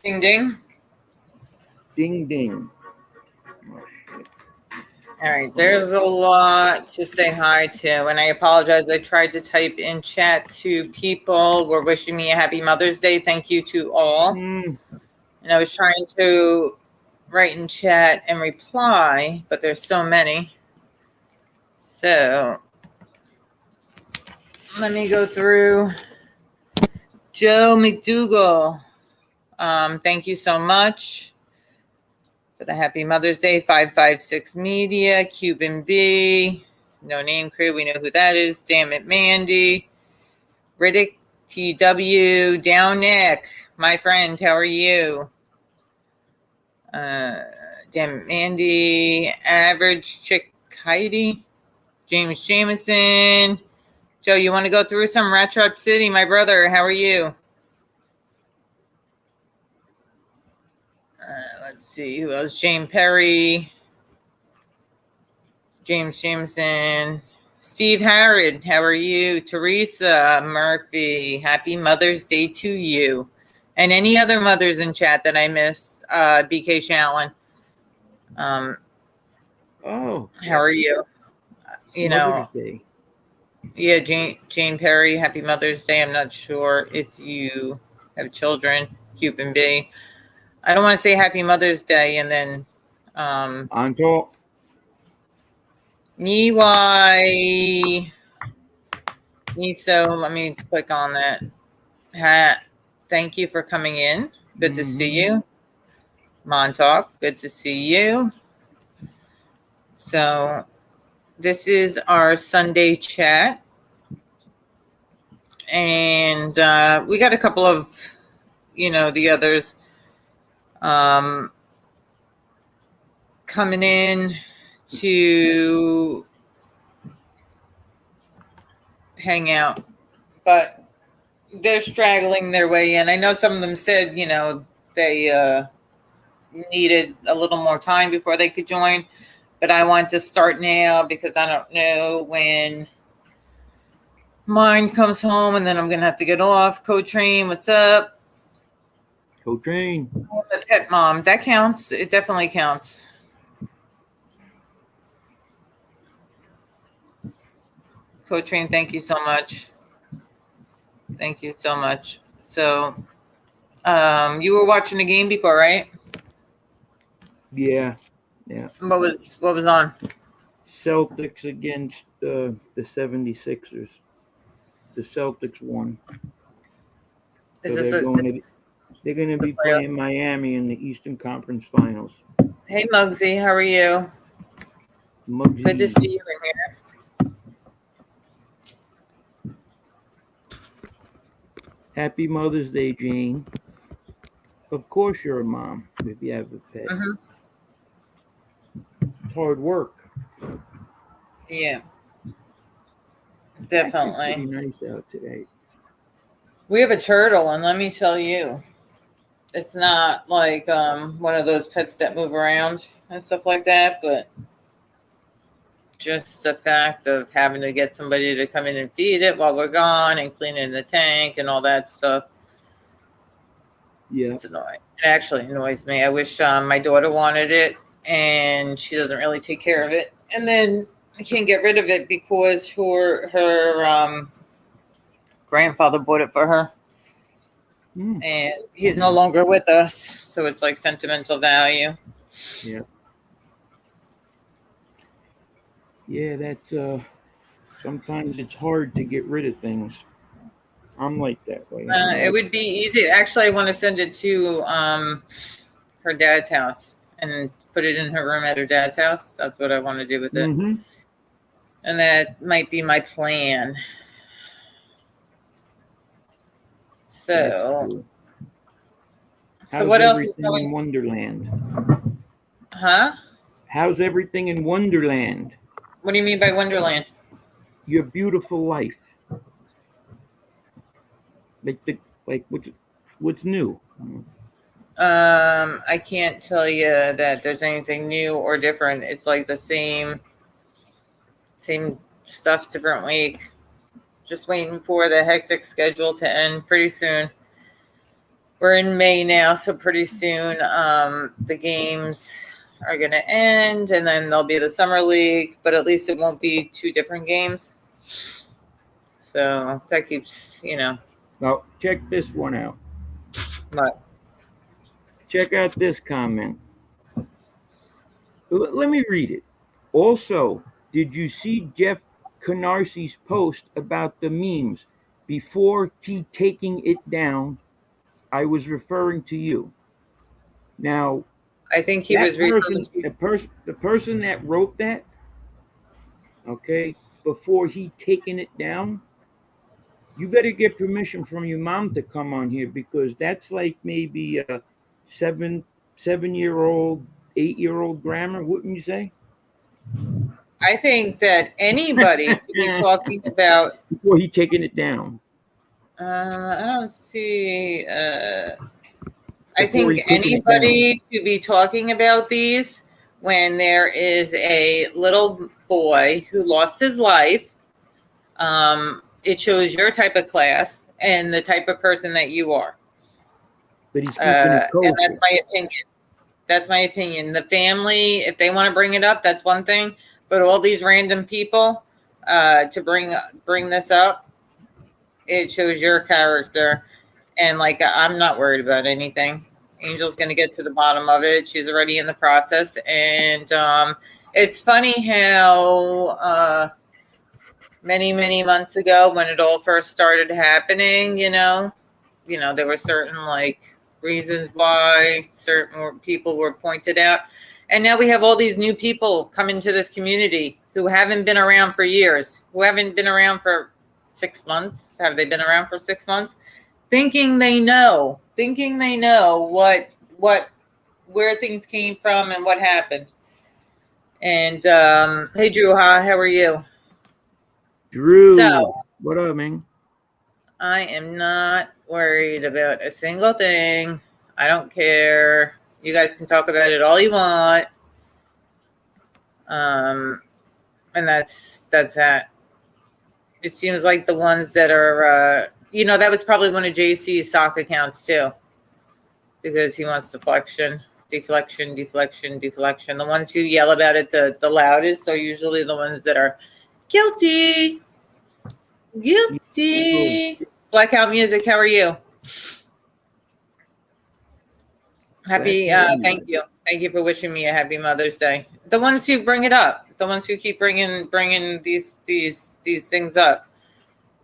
Ding ding. Ding ding. Oh, shit. All right, there's a lot to say hi to, and I apologize. I tried to type in chat to people. We're wishing me a happy Mother's Day. Thank you to all. And I was trying to write in chat and reply, but there's so many. So let me go through. Joe McDougall, thank you so much for the happy Mother's Day. 556 Media, Cuban B, No Name Crew, we know who that is. Damn it, Mandy, Riddick TW, Down Nick, my friend, how are you? Damn it, Mandy, Average Chick Heidi, James Jameson. Joe, you want to go through some Retro City? My brother, how are you? Let's see, who else? Jane Perry, James Jameson, Steve Harrod, how are you? Teresa Murphy, happy Mother's Day to you. And any other mothers in chat that I missed, BK Shallon. How are you? You know, Day. Yeah, Jane Perry, happy Mother's Day. I'm not sure if you have children, Cuban B. I don't want to say happy Mother's Day and then Anto. Niwai. So let me click on that. Thank you for coming in. Good to see you. Montauk, good to see you. So this is our Sunday chat. And we got a couple of, the others coming in to hang out. But they're straggling their way in. I know some of them said, they needed a little more time before they could join. But I want to start now because I don't know when mine comes home and then I'm going to have to get off. Co-train, what's up? Co-train. The pet mom, that counts. It definitely counts. Co-train, thank you so much. Thank you so much. So, you were watching the game before, right? Yeah. What was on? Celtics against the 76ers. The Celtics won. Is So this they're going to be playing Miami in the Eastern Conference Finals. Hey, Muggsy, how are you? Muggsy. Good to see you in here. Happy Mother's Day, Jane. Of course you're a mom if you have a pet. Mm-hmm. It's hard work. Yeah. Definitely. It's pretty nice out today. We have a turtle, and let me tell you, it's not like one of those pets that move around and stuff like that, but just the fact of having to get somebody to come in and feed it while we're gone and cleaning the tank and all that stuff. Yeah. It's annoying. It actually annoys me. I wish my daughter wanted it, and she doesn't really take care of it. And then I can't get rid of it because her grandfather bought it for her. And he's no longer with us, so it's like sentimental value. Yeah. Yeah, that's sometimes it's hard to get rid of things. I'm like that way. It would be easy. Actually, I want to send it to her dad's house and put it in her room at her dad's house. That's what I want to do with it. Mm-hmm. And that might be my plan. So what else is going in Wonderland? Huh? How's everything in Wonderland? What do you mean by Wonderland? Your beautiful life. What's new? I can't tell you that there's anything new or different. It's like the same stuff, different week. Just waiting for the hectic schedule to end pretty soon. we're in May now, so pretty soon the games are going to end, and then there'll be the summer league, but at least it won't be 2 different games. So that keeps, Now, check this one out. What? Check out this comment. Let me read it. Also, did you see Jeff Canarsi's post about the memes? Before he taking it down, I was referring to you. Now, I think he was referring to the person that wrote that, okay, before he taking it down, you better get permission from your mom to come on here, because that's like maybe a 7-year-old, 8-year-old grammar, wouldn't you say? I think that anybody to be talking about before he taking it down. I don't see. I Before think he taking it anybody to be talking about these when there is a little boy who lost his life. It shows your type of class and the type of person that you are. But he's keeping it kosher. And that's my opinion. That's my opinion. The family, if they want to bring it up, that's one thing. But all these random people to bring this up, it shows your character. And like, I'm not worried about anything. Angel's going to get to the bottom of it. She's already in the process. And it's funny how many months ago, when it all first started happening, there were certain like reasons why certain people were pointed out. And now we have all these new people come into this community who haven't been around for years, who haven't been around for 6 months. Have they been around for 6 months? Thinking they know where things came from and what happened. And hey, Drew, how are you? Drew, so, what up, man? I am not worried about a single thing. I don't care. You guys can talk about it all you want. And that's that. It seems like the ones that are, that was probably one of JC's sock accounts too, because he wants deflection. The ones who yell about it the loudest are usually the ones that are guilty. Blackout Music, how are you? Happy, thank you. Thank you for wishing me a happy Mother's Day. The ones who bring it up, the ones who keep bringing these things up.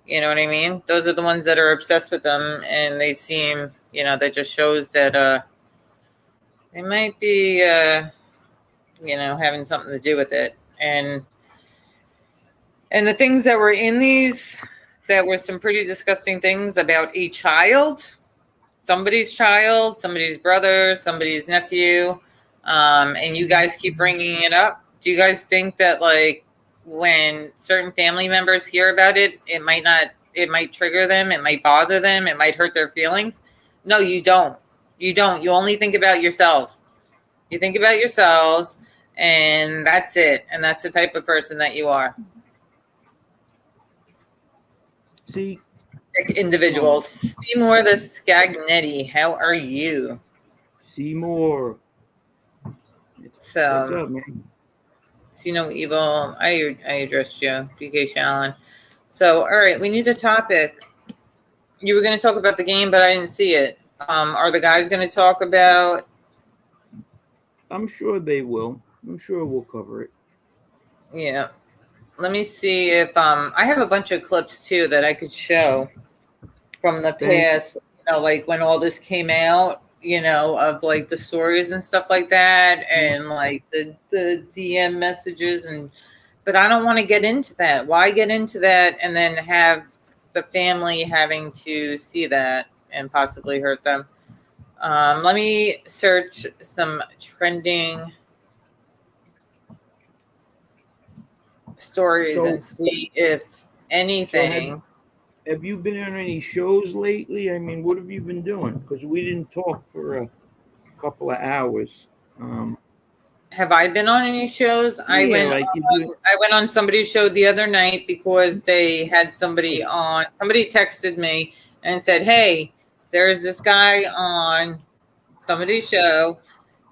You know what I mean? Those are the ones that are obsessed with them, and they seem, that just shows that they might be, having something to do with it. And the things that were in these, that were some pretty disgusting things about a child, somebody's brother, somebody's nephew, and you guys keep bringing it up. Do you guys think that, like, when certain family members hear about it, it might trigger them, it might bother them, it might hurt their feelings? No, you don't. You only think about yourselves. You think about yourselves, and that's it. And that's the type of person that you are. See, individuals. Seymour the Scagnetti, how are you? Seymour. So, what's up, man? See no evil. I addressed you, PK Shallon. So, all right, we need a topic. You were going to talk about the game, but I didn't see it. Are the guys going to talk about? I'm sure they will. I'm sure we'll cover it. Yeah. Let me see if I have a bunch of clips too that I could show from the past, like when all this came out, of like the stories and stuff like that, and like the DM messages, but I don't want to get into that. Why get into that and then have the family having to see that and possibly hurt them? Let me search some trending stories and see if anything. So have you been on any shows lately? I mean, what have you been doing? Because we didn't talk for a couple of hours. Have I been on any shows? Yeah, I went on somebody's show the other night because they had somebody on. Somebody texted me and said, "Hey, There's this guy on somebody's show,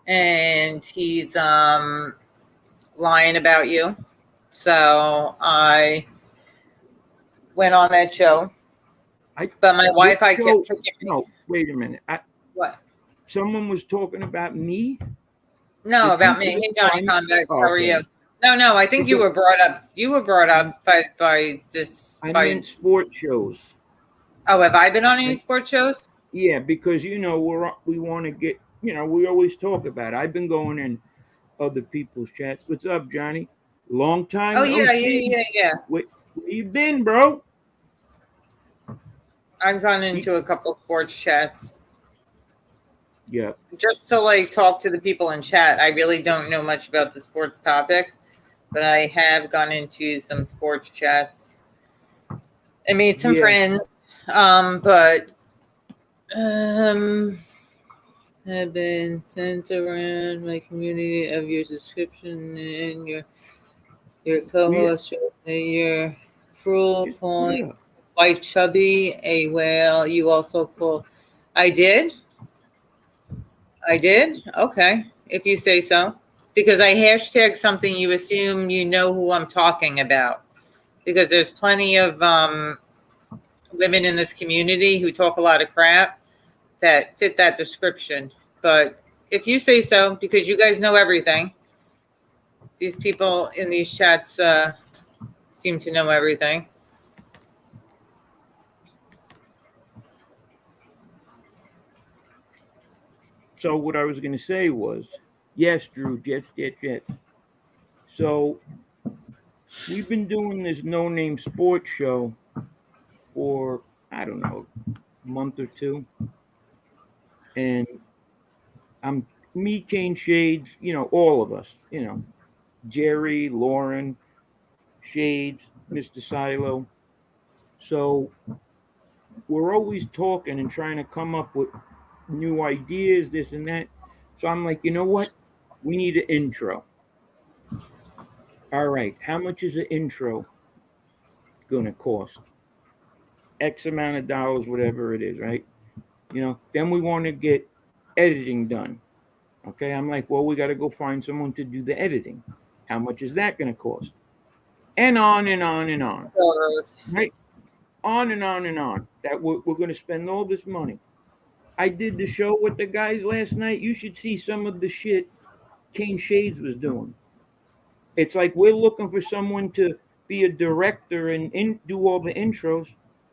and he's lying about you. So I went on that show, but my wife, I kept forgetting. No, wait a minute. What? Someone was talking about me. No, about me. Hey, Johnny Convex, how are you? No, I think you were brought up. You were brought up by this. I meant sports shows. Oh, have I been on any sports shows? Yeah, because we want to get, we always talk about it. I've been going in other people's chats. What's up, Johnny? Long time. Oh yeah. Where you been, bro? I've gone into a couple sports chats. Yeah. Just to like talk to the people in chat. I really don't know much about the sports topic, but I have gone into some sports chats and made some friends. But have been sent around my community of your subscription and your co-host your cruel calling white chubby a whale. You also call. I did. Okay, if you say so, because I hashtag something, you assume you know who I'm talking about, because there's plenty of women in this community who talk a lot of crap that fit that description. But if you say so, because you guys know everything, these people in these chats seem to know everything. So what I was going to say was, yes, Drew, Jets. So we've been doing this no-name sports show for, I don't know, a month or two. And me, Kane Shades, all of us, Jerry, Lauren, Shades, Mr. Silo. So we're always talking and trying to come up with new ideas, this and that. So I'm like, you know what? We need an intro. All right, how much is an intro gonna cost? X amount of dollars, whatever it is, right? Then we want to get editing done. Okay, I'm like, well, we got to go find someone to do the editing. How much is that going to cost? And on and on and on. Right? On and on and on. That we're going to spend all this money. I did the show with the guys last night. You should see some of the shit Kane Shades was doing. It's like we're looking for someone to be a director and do all the intros.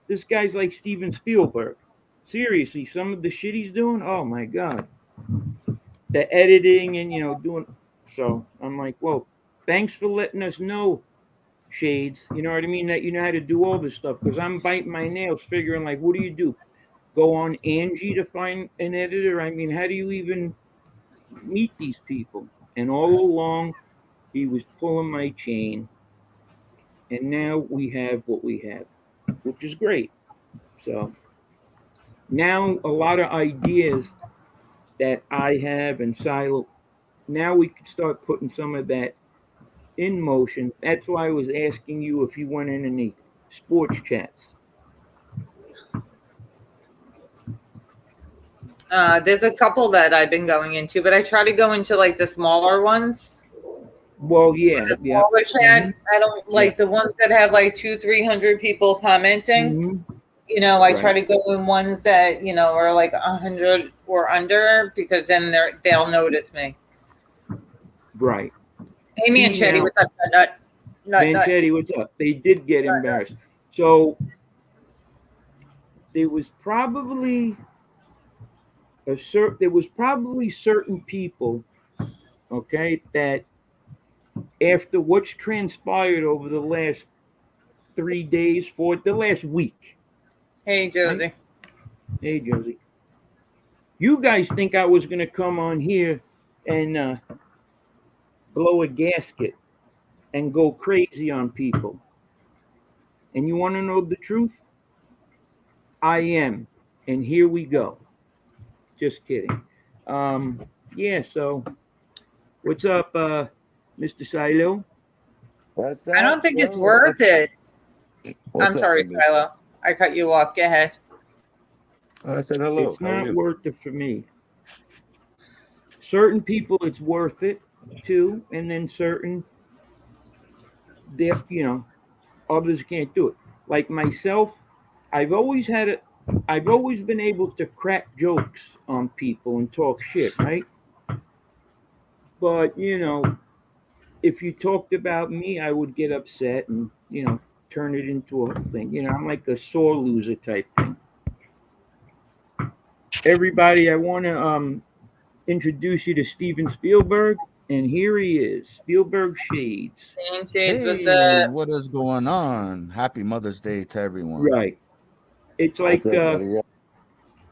This guy's like Steven Spielberg. Seriously, some of the shit he's doing, oh my God. The editing and, doing. So I'm like, well, thanks for letting us know, Shades. You know what I mean? That you know how to do all this stuff. Because I'm biting my nails figuring, like, what do you do? Go on Angie to find an editor? I mean, how do you even meet these people? And all along, he was pulling my chain. And now we have what we have, which is great. So now a lot of ideas that I have and Silo, now we can start putting some of that in motion. That's why I was asking you if you went in any sports chats. There's a couple that I've been going into, but I try to go into like the smaller ones. Well, yeah. The smaller chat. Mm-hmm. I don't like the ones that have like 200-300 people commenting. Mm-hmm. I try to go in ones that, are like 100 or under, because then they'll notice me. Right. Amy and Chetty, what's up? Chetty, what's up? They did get embarrassed. So there was probably certain people, okay, that after what's transpired over the last 3 days, the last week. Hey, Josie. Right? Hey, Josie. You guys think I was going to come on here and blow a gasket and go crazy on people. And you want to know the truth? I am. And here we go. Just kidding. Yeah, so what's up, Mr. Silo? What's up? I don't think it's worth it. I'm sorry, Silo. I cut you off. Go ahead. I said hello. It's How are not you? worth it for me. Certain people, it's worth it too, and then certain, others can't do it. Like myself, I've always had it. I've always been able to crack jokes on people and talk shit, right? But if you talked about me, I would get upset and turn it into a thing. I'm like a sore loser type thing. Everybody, I want to introduce you to Steven Spielberg, and here he is, Spielberg Shades. Hey, Shades, what's Hey, up? what is going on? Happy Mother's Day to everyone. Right. It's What's like up, buddy? Yeah.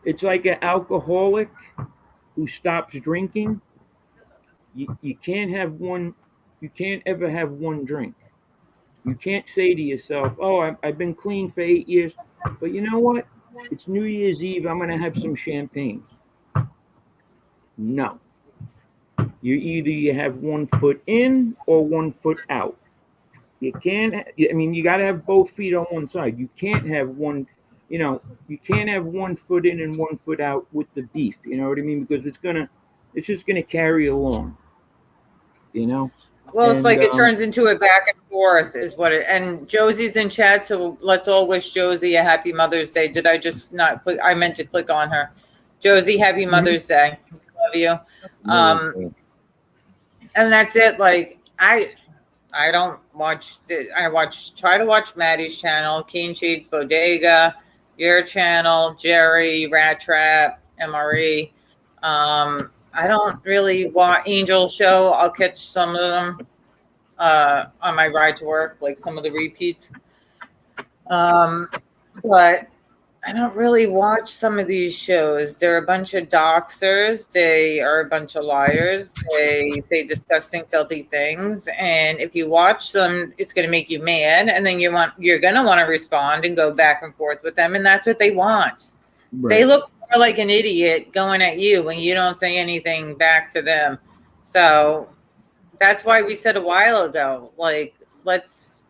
it's like an alcoholic who stops drinking. You can't have one. You can't ever have one drink. You can't say to yourself, "Oh, I've been clean for 8 years," but you know what? It's New Year's Eve. I'm gonna have some champagne. No, you have one foot in or one foot out. You can't. I mean, you got to have both feet on one side. You can't have one. You can't have one foot in and one foot out with the beef. You know what I mean? Because it's just gonna carry along. You know, Well, it's and like it turns into a back and forth, is what it. And Josie's in chat, so let's all wish Josie a happy Mother's Day. Did I just not click? I meant to click on her. Josie, happy Mother's Day. Love you. And that's it. Like I don't watch. Try to watch Maddie's channel, Keen Shades Bodega, your channel, Jerry, Rat Trap, MRE. I don't really watch Angel Show. I'll catch some of them on my ride to work, like some of the repeats. But I don't really watch some of these shows. They're a bunch of doxers. They are a bunch of liars. They say disgusting, filthy things. And if you watch them, it's going to make you mad. And then you're going to want to respond and go back and forth with them. And that's what they want. right. They look more like an idiot going at you when you don't say anything back to them. So that's why we said a while ago, like, let's,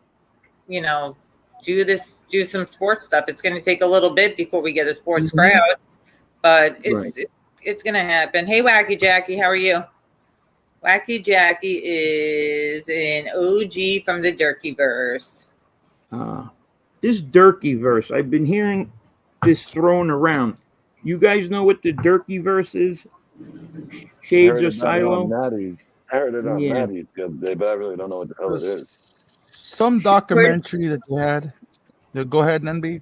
do some sports stuff. It's going to take a little bit before we get a sports crowd, but it's going to happen. Hey, Wacky Jackie, how are you? Wacky Jackie is an OG from the Durkeyverse. This Durkeyverse, I've been hearing this thrown around. You guys know what the Durkeyverse is? Shades or Silo? I heard it on Yeah. Maddie's the other day, but I really don't know what the hell it is. Some documentary that they had. Yeah, go ahead, NB.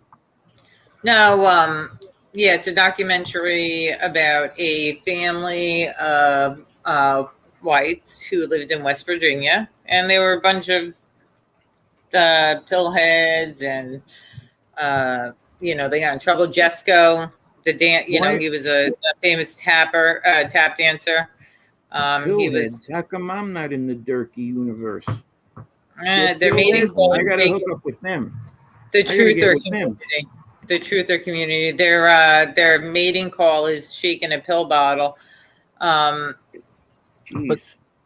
No, yeah, it's a documentary about a family of whites who lived in West Virginia, and they were a bunch of pillheads, and they got in trouble. Jesco, he was a famous tap dancer. He was. How come I'm not in the Durkey universe? Their mating call. I gotta hook up with them. The Truther community. The Truther community. Their mating call is shaking a pill bottle. Jeez,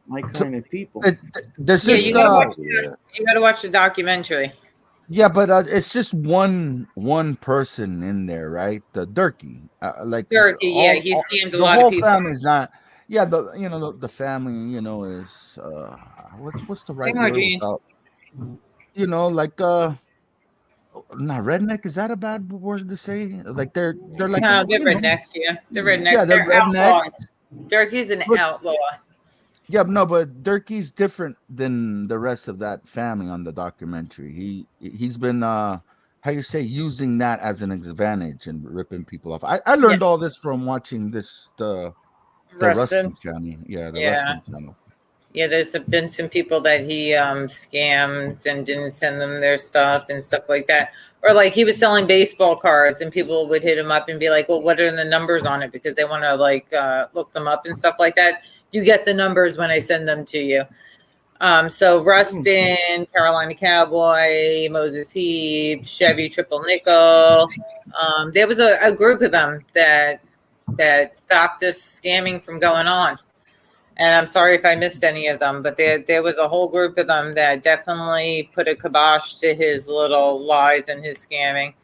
my kind of people. You gotta watch the documentary. Yeah, but it's just one person in there, right? The Durkee, Durkee. He scammed a lot of people. The whole family's not. Yeah, the family, is what's the right word? Not redneck. Is that a bad word to say? Like they're like no, they're rednecks. Yeah, they're rednecks. Yeah, they're outlaws. Durkee's an outlaw. Yeah, no, but Durkee's different than the rest of that family on the documentary. He's been using that as an advantage and ripping people off. I learned all this from watching the Rustin channel. Yeah, Rustin channel. Yeah, there's been some people that he scammed and didn't send them their stuff and stuff like that. Or like he was selling baseball cards and people would hit him up and be like, well, what are the numbers on it? Because they want to look them up and stuff like that. You get the numbers when I send them to you. So Rustin, Carolina Cowboy, Moses Heap, Chevy Triple Nickel. There was a group of them that stopped this scamming from going on. And I'm sorry if I missed any of them, but there was a whole group of them that definitely put a kibosh to his little lies and his scamming.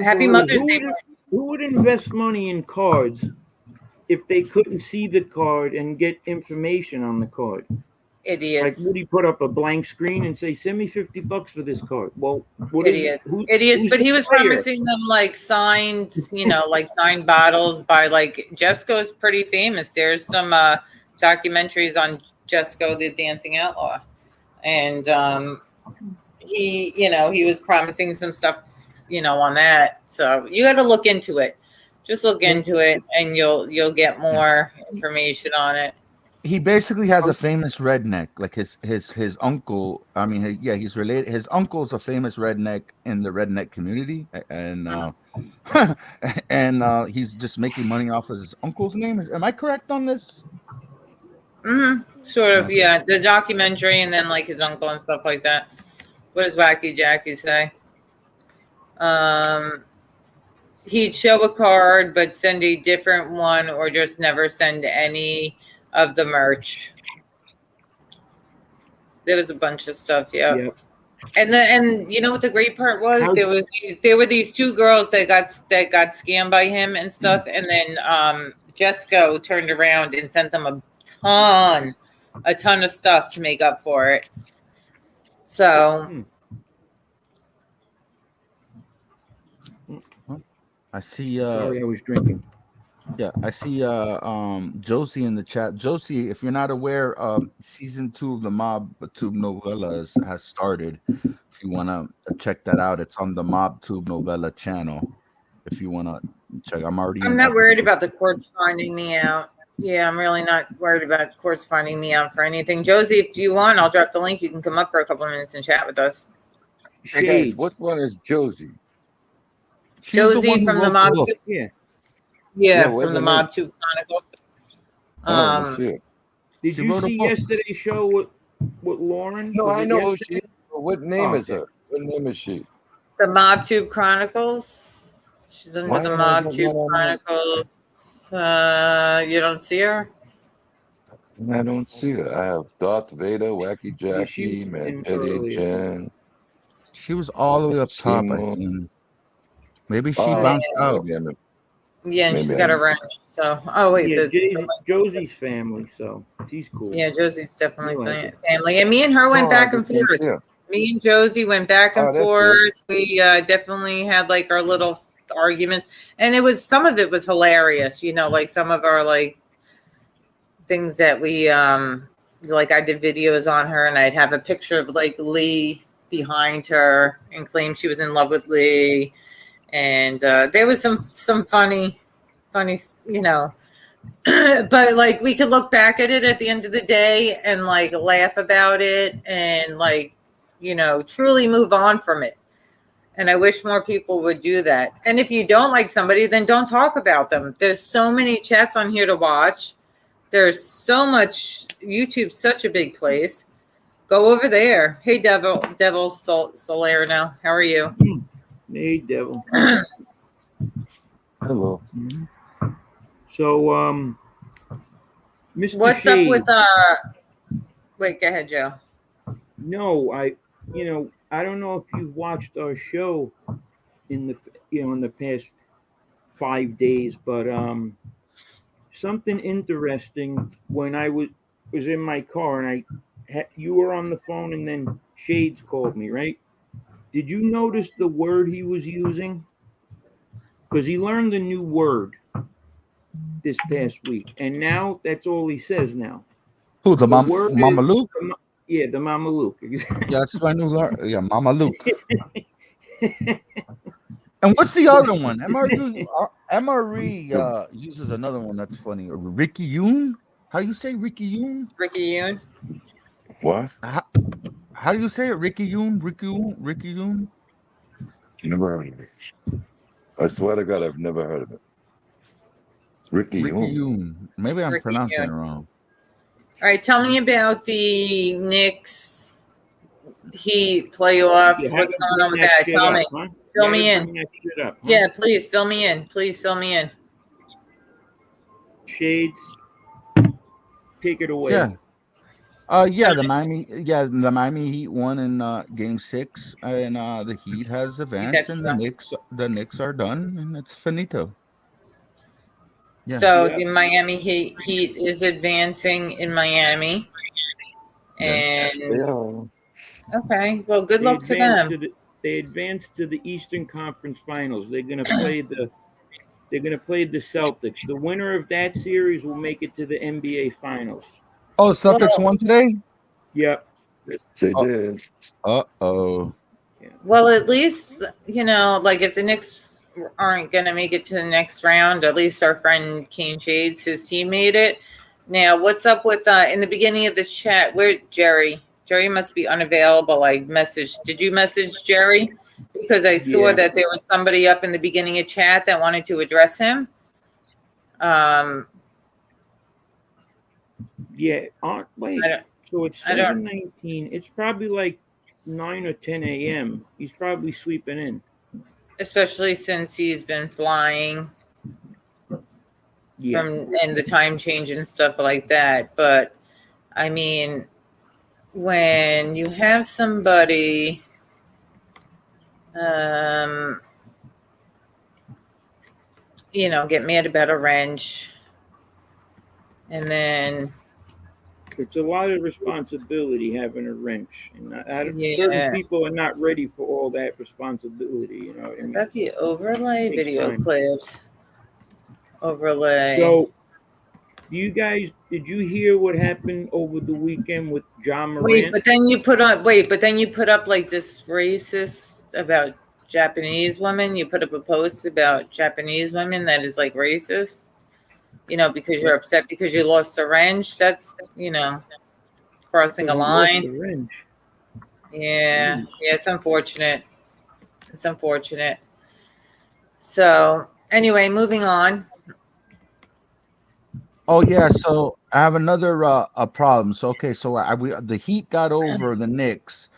Happy Mother's Day. Who would invest money in cards if they couldn't see the card and get information on the card? Like, Idiots. would he put up a blank screen and say, "Send me $50 for this card"? Well, what is it? Idiots. Who's But the he was player? promising them like signed, like signed bottles by like Jesco's pretty famous. There's some documentaries on Jesco, the dancing outlaw, and he was promising some stuff, on that. So you got to look into it. Just look into it, and you'll get more information on it. He basically has a famous redneck, like his uncle. I mean, he's related. His uncle's a famous redneck in the redneck community, and and he's just making money off of his uncle's name. Am I correct on this? Sort of, Okay. yeah. The documentary, and then like his uncle and stuff like that. What does Wacky Jackie say? He'd show a card, but send a different one, or just never send any of the merch. There was a bunch of stuff, yeah. Yep. And you know what the great part was? There were these two girls that got scammed by him and stuff, and then Jesco turned around and sent them a ton of stuff to make up for it. So I see. Sorry, I was drinking. Yeah, I see Josie in the chat. Josie, if you're not aware, season 2 of the Mob Tube novella has started. If you want to check that out, it's on the Mob Tube novella channel. If you want to check, I'm not worried about the courts finding me out. Yeah, I'm really not worried about courts finding me out for anything. Josie, if you want, I'll drop the link. You can come up for a couple of minutes and chat with us. Hey guys, which one is Josie? Josie from the Mob Tube. Yeah, from the Mob Tube Chronicles. Let's see it. Did you see yesterday's show with Lauren? No, I know who she is. What name is her? What name is she? The Mob Tube Chronicles. She's under the Mob Tube Chronicles. You don't see her? I don't see her. I have Darth Vader, Wacky Jackie, Mad Petty, Jen. She was all the way up top, I think. Maybe she bounced out. Yeah, and she's got a wrench. So, Josie's family, so she's cool. Yeah, Josie's definitely family. And me and her went back and forth. Yeah. Me and Josie went back and forth. We definitely had like our little arguments, and some of it was hilarious. Like some of our like things that we like. I did videos on her, and I'd have a picture of like Lee behind her and claim she was in love with Lee. And there was some funny, but like we could look back at it at the end of the day and like laugh about it and like, truly move on from it. And I wish more people would do that. And if you don't like somebody, then don't talk about them. There's so many chats on here to watch. There's so much. YouTube's such a big place. Go over there. Hey, Devil Salerno, how are you? Hey, Devil. Hello. So, Mr. What's Shade, up with Wait, go ahead, Joe. No, I don't know if you've watched our show in the past 5 days, but something interesting when I was in my car and you were on the phone and then Shades called me, right? Did you notice the word he was using? Because he learned a new word this past week, and now that's all he says now. Who, the Mama Luke? Yeah, the Mama Luke. Exactly. Yeah, that's my new word. Yeah, Mama Luke. And what's the other one? MRE uses another one that's funny. Ricky Yoon? How do you say Ricky Yoon? Ricky Yoon? What? How do you say it? Ricky Yoon? Ricky Yoon? Never heard of it. I swear to God, I've never heard of it. Ricky Yoon. Maybe I'm pronouncing it wrong. All right, tell me about the Knicks Heat playoffs. What's going on with that? Tell me. Fill me in. Yeah, please fill me in. Shades, take it away. Yeah. Yeah, the Miami Heat won in Game 6, and the Heat has advanced, That's and the Knicks are done, and it's finito. Yeah. so Yep. the Miami Heat is advancing in Miami, Yes, they and are. okay, well, good They luck to advanced them. to the Eastern Conference Finals. They're gonna play the Celtics. The winner of that series will make it to the NBA Finals. Oh, Celtics Well, won today. Yep. Yes, they Oh, did. uh-oh. Yeah. well, at least like if the Knicks aren't going to make it to the next round, at least our friend Kane Shades, his team made it. Now, what's up with in the beginning of the chat? Where Jerry? Jerry must be unavailable. I messaged. Did you message Jerry? Because I saw Yeah. that there was somebody up in the beginning of chat that wanted to address him. Yeah. Wait. I don't. So it's I don't. 7:19. It's probably like 9 or 10 a.m. He's probably sleeping in. Especially since he's been flying Yeah. from and the time change and stuff like that. But I mean, when you have somebody get mad about a wrench and then It's a lot of responsibility having a wrench, and certain yeah, people are not ready for all that responsibility. You know what I is mean? that the overlay It takes video time. clips overlay? So, did you hear what happened over the weekend with John Morant? But then you put up like this racist about Japanese women. You put up a post about Japanese women that is like racist, because you're upset because you lost a wrench. That's, crossing a Because he lost line. the wrench. Yeah. Jeez. Yeah, it's unfortunate. It's unfortunate. So, anyway, moving on. Oh yeah, so I have another a problem. So okay, so the Heat got over the Knicks,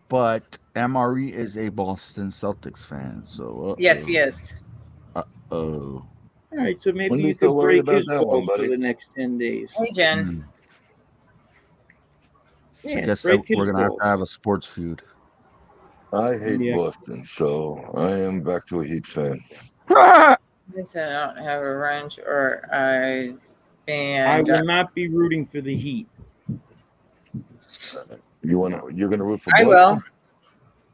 but MRE is a Boston Celtics fan. So Yes, yes. oh. All right, so maybe Wouldn't be you so could worried break about his that one, balls for buddy. the next 10 days. Hey, Jen. I Yeah, guess that break his we're gonna have balls. to have a sports feud. I hate Yeah. Boston, so I am back to a Heat fan. I said I don't have a wrench or I band. will not be rooting for the Heat. You're gonna root for I Boston? will.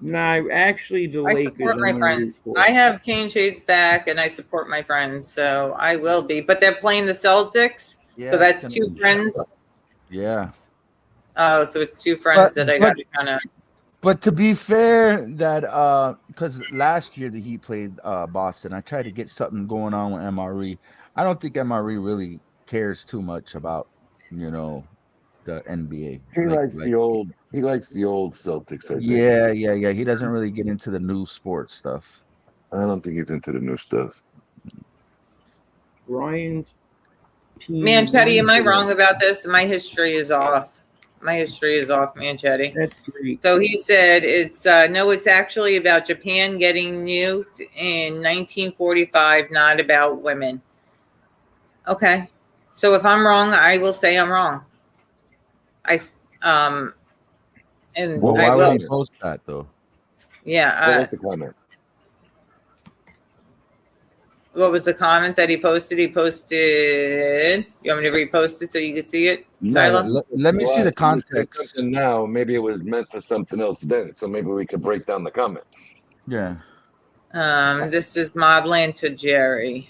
No, actually, the I Lakers support I'm my going to root friends. for. I have Kane Shades back, and I support my friends, so I will be. But they're playing the Celtics, Yeah, so it's that's gonna two be. friends. Yeah, Oh, so it's two but friends that I got but to kind of. but to be fair, that because last year the Heat played Boston, I tried to get something going on with MRE. I don't think MRE really cares too much about the NBA. He likes the old Celtics, I think. Yeah. He doesn't really get into the new sports stuff. I don't think he's into the new stuff. Brian's team Manchetti, won am I today. wrong about this? My history is off. My history is off, Manchetti. That's great. So he said it's no, it's actually about Japan getting nuked in 1945, not about women. Okay, so if I'm wrong, I will say I'm wrong. And Well, What I was why the would will. he comment? post that though? Yeah. What was the comment? What was the comment that he posted? He posted. You want me to repost it so you can see it, Yeah, Sila? let me see the You say context. something now. Maybe it was meant for something else then. So maybe we could break down the comment. Yeah, This is Mobland to Jerry.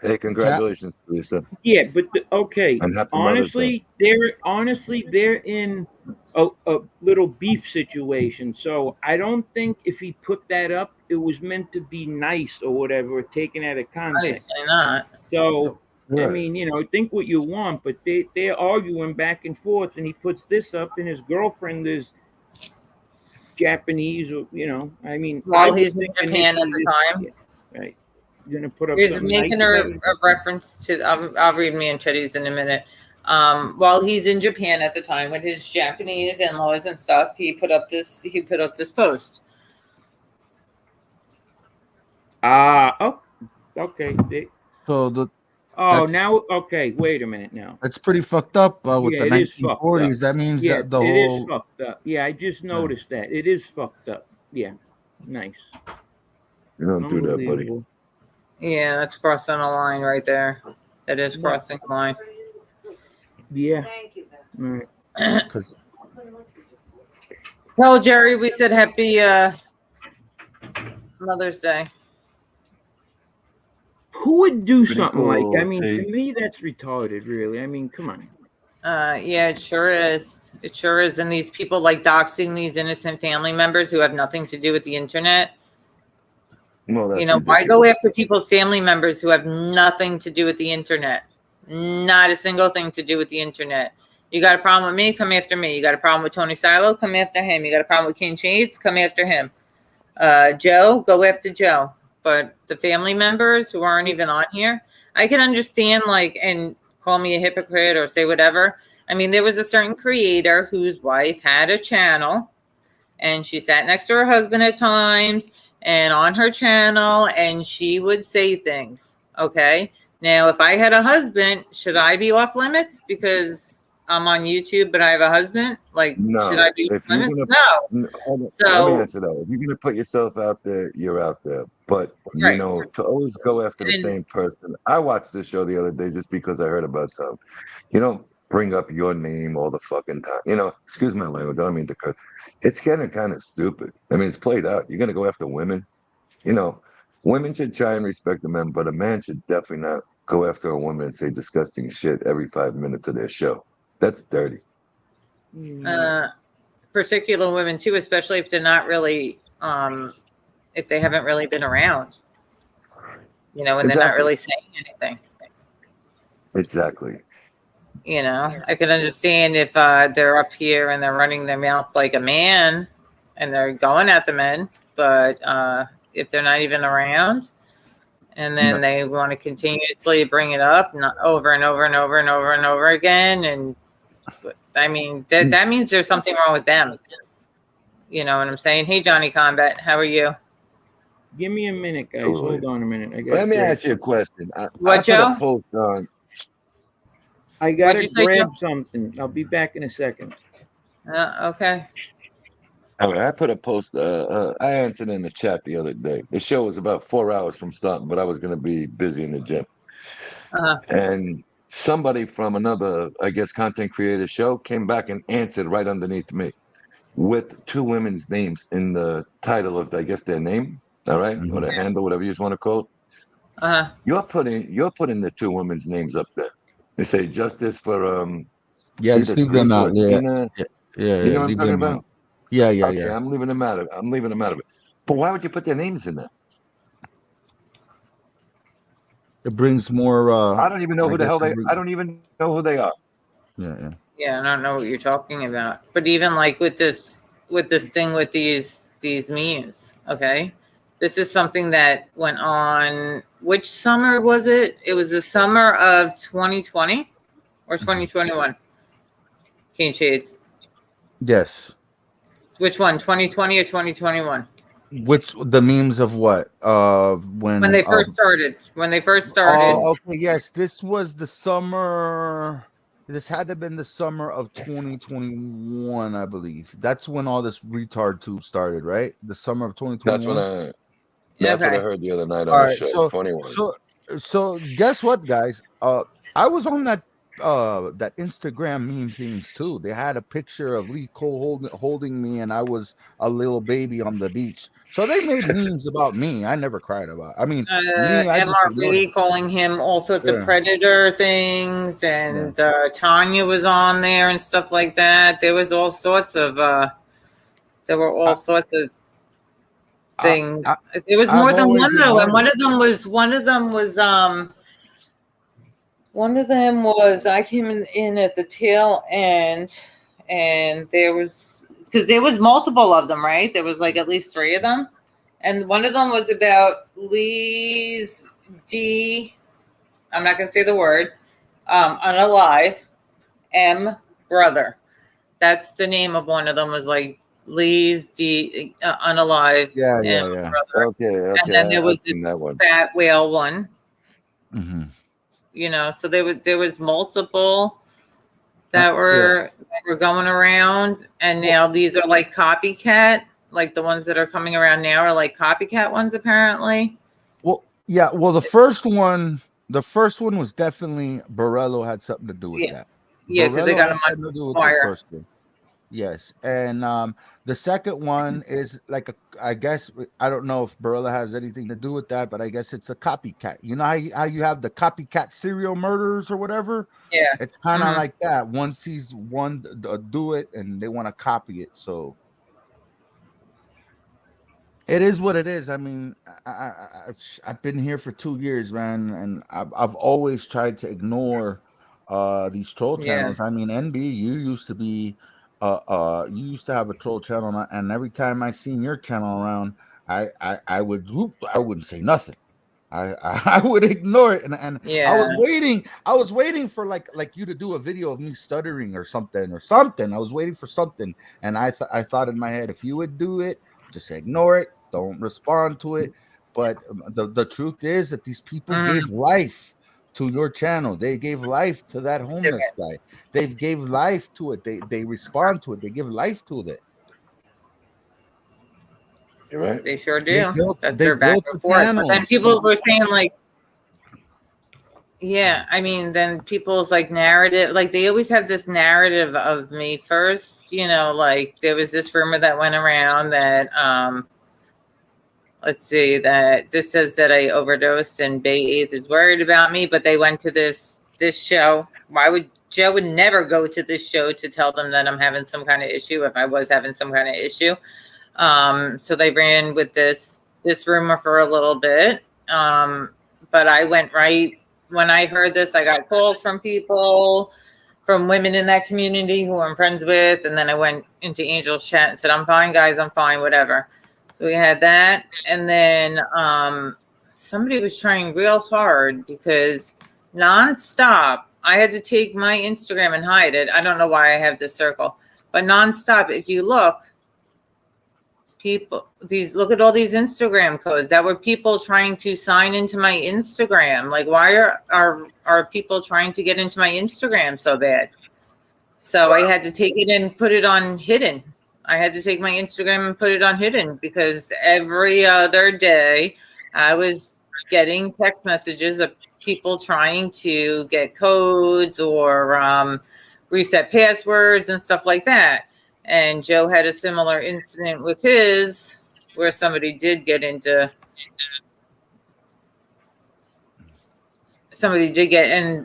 Hey, congratulations, Lisa, Yeah, but okay. and Happy Mother's Day. They're in a little beef situation. So I don't think if he put that up, it was meant to be nice or whatever, or taken out of context. Obviously not. So I Right. mean, think what you want, but they're arguing back and forth, and he puts this up, and his girlfriend is Japanese, or I mean, I While would he's in think Japan at initially the this, time. yeah, right. You're gonna put up He's something nice making about a it. reference to. I'll read Manchetti's in a minute. While he's in Japan at the time with his Japanese in-laws and stuff, he put up this. He put up this post. Oh, okay. so Oh, now okay. Wait a minute now. That's pretty fucked up with Yeah, the it is fucked up. 1940s. That means Yeah, that the it is whole fucked up. Yeah, I just noticed that. It is fucked up. Yeah. Nice. You don't do that, buddy. Unbelievable. Yeah, that's crossing a line right there. That is crossing a line. Yeah. All right. because Tell Jerry we said happy Mother's Day. Who would do Pretty something like? I cool, mean, T. to me, that's retarded. Really. I mean, come on. Yeah, it sure is. It sure is. And these people like doxing these innocent family members who have nothing to do with the internet. No, that's You know, why go ridiculous. after people's family members who have nothing to do with the internet? Not a single thing to do with the internet. You got a problem with me? Come after me. You got a problem with Tony Silo? Come after him. You got a problem with King Shades? Come after him. Joe, go after Joe. But the family members who aren't even on here, I can understand, like, and call me a hypocrite or say whatever. I mean, there was a certain creator whose wife had a channel, and she sat next to her husband at times and on her channel, and she would say things. Okay. Now, if I had a husband, should I be off limits because I'm on YouTube, but I have a husband? Like, No, should I be off if you're limits? gonna, No. let me So, answer that. If you're gonna put yourself out there, you're out there. But right. to always go after the And- same person. I watched this show the other day just because I heard about something. You don't bring up your name all the fucking time. Excuse my language. I don't mean to curse. It's getting kind of stupid. I mean, it's played out. You're gonna go after women. Women should try and respect the men, but a man should definitely not go after a woman and say disgusting shit every 5 minutes of their show. That's dirty. particular women too, especially if they're not really, if they haven't really been around, and they're not Exactly. really saying anything. Exactly. I can understand if they're up here and they're running their mouth like a man and they're going at the men, but if they're not even around and then they want to continuously bring it up over and over and over and over and over again, and I mean that means there's something wrong with them. You know what I'm saying? Hey, Johnny Combat, how are you? Give me a minute, guys. Totally. Hold on a minute. Let me ask you a question. What, I Joe? put a post on. I gotta What'd you say, grab Joe? something. I'll be back in a second. Okay. I put a post. I answered in the chat the other day. The show was about 4 hours from starting, but I was going to be busy in the gym. And somebody from another, I guess, content creator show came back and answered right underneath me with two women's names in the title of, I guess, their name. All right, or their handle, whatever you just want to call it. You're putting the two women's names up there. They say justice for just leave them out. Yeah, Yeah, you know what I'm leave talking them about? out. Yeah. Okay, I'm leaving them out of it. But why would you put their names in there? It brings more. I don't even know who the hell they. I don't even know who they are. Yeah. Yeah, I don't know what you're talking about. But even like with this thing with these memes, okay? This is something that went on. Which summer was it? It was the summer of 2020 or 2021. Cane Shades. Yes. Which one? 2020 or 2021? Which the memes of what? When they first started. When they first started. Oh, okay. Yes, this was the summer. This had to have been the summer of 2021, I believe. That's when all this retard tube started, right? The summer of 2021. That's what I heard the other night on the show. 21. So guess what, guys? I was on that Instagram meme themes too. They had a picture of Lee Cole holding me, and I was a little baby on the beach. So they made memes about me. I never cried about. I mean, me, I just MRV calling him all sorts of predator things, and Tanya was on there and stuff like that. There was all sorts of. There were all sorts of things. There was more than one though, and one of them was I came in at the tail end, and there was multiple of them, right? There was like at least 3 of them, and one of them was about Lee's D. I'm not gonna say the word. Unalive, M brother. That's the name of one of them. Was like Lee's D. Unalive. Yeah. Okay. And then there was this fat whale one. Mm-hmm. So there was multiple that were going around, and now these are like copycat, like the ones that are coming around now are like copycat ones apparently. Well, yeah. Well, the first one was definitely Borello had something to do with that. Yeah, because they Borello got had a something to do with the first one. Yes, and the second one is like I guess I don't know if Barilla has anything to do with that, but I guess it's a copycat. You know how you have the copycat serial murders or whatever? Yeah, it's kind of like that. One sees one do it, and they want to copy it. So it is what it is. I mean, I've been here for 2 years, man, and I've always tried to ignore these troll channels. I mean, NB, you used to have a troll channel, and every time I seen your channel around, I wouldn't say nothing. I would ignore it, and I was waiting for like you to do a video of me stuttering or something. I was waiting for something, and I thought in my head, if you would do it, just ignore it, don't respond to it. But the truth is that these people gave life to your channel. They gave life to that homeless guy. They gave life to it. They respond to it. They give life to it. You're right. They sure do. That's They their back built and the forth. But then channels. people were saying like, yeah, I mean, then people's like narrative, like they always have this narrative of me first, like there was this rumor that went around that, let's see, that this says that I overdosed and Bay 8th is worried about me, but they went to this show. Joe would never go to this show to tell them that I'm having some kind of issue if I was having some kind of issue. So they ran with this rumor for a little bit. But I went right when I heard this, I got calls from people, from women in that community who I'm friends with. And then I went into Angel's chat and said, I'm fine, guys. I'm fine, whatever. So we had that. And then somebody was trying real hard because nonstop, I had to take my Instagram and hide it. I don't know why I have this circle, but nonstop, if you look, look at all these Instagram codes that were people trying to sign into my Instagram. Like, why are people trying to get into my Instagram so bad? So I had to take it and put it on hidden. I had to take my Instagram and put it on hidden because every other day I was getting text messages of people trying to get codes or reset passwords and stuff like that. And Joe had a similar incident with his where somebody did get, and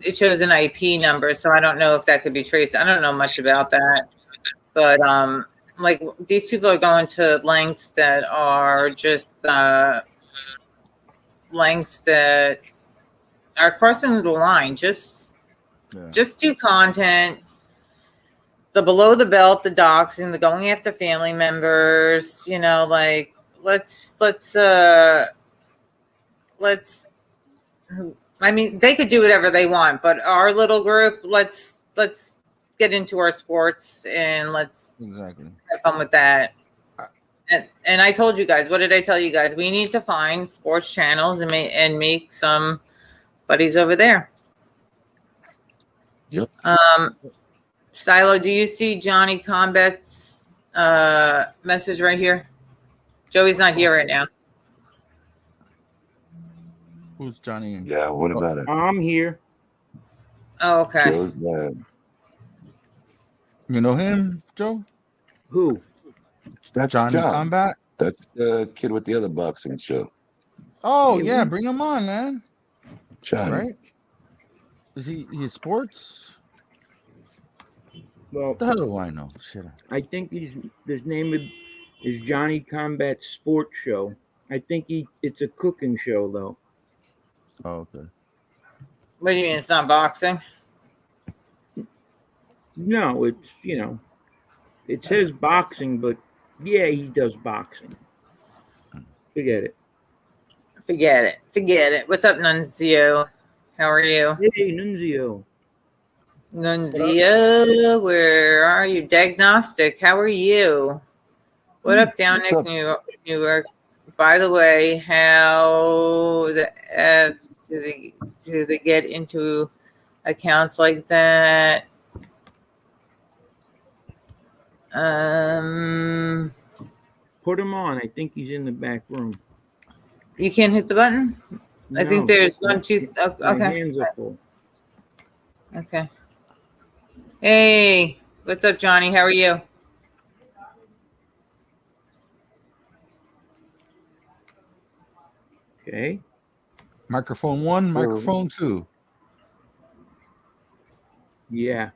it shows an IP number. So I don't know if that could be traced. I don't know much about that, but like these people are going to lengths that are just lengths that are crossing the line. Just do content. The below the belt, the doxing, the going after family members, like let's I mean, they could do whatever they want, but our little group, let's get into our sports and let's have fun with that. And I told you guys, what did I tell you guys? We need to find sports channels and make some buddies over there. Yep. Silo, do you see Johnny Combat's message right here? Joey's not here right now. Who's Johnny? Yeah, what about it? I'm here. Oh, okay. Joe's bad. You know him, Joe? Who? That's Johnny John. Combat? That's the kid with the other boxing show. Oh, yeah, bring him on, man. Johnny. Right? Is he sports? Well, What the hell do I know? Shit. I think his name is Johnny Combat Sports Show. I think it's a cooking show though. Oh, okay. What do you mean it's not boxing? No, it's it says boxing, but yeah, he does boxing. Forget it. Forget it. What's up, Nunzio? How are you? Hey, Nunzio. Nunzio, where are you? Diagnostic, how are you? What up, down Nick, New York? By the way, how the F do they get into accounts like that? Put him on. I think he's in the back room. You can't hit the button. I think No, there's one, two. my Okay. hands are full. Okay. Hey, what's up, Johnny? How are you? Okay. Microphone 1, microphone 2. Yeah.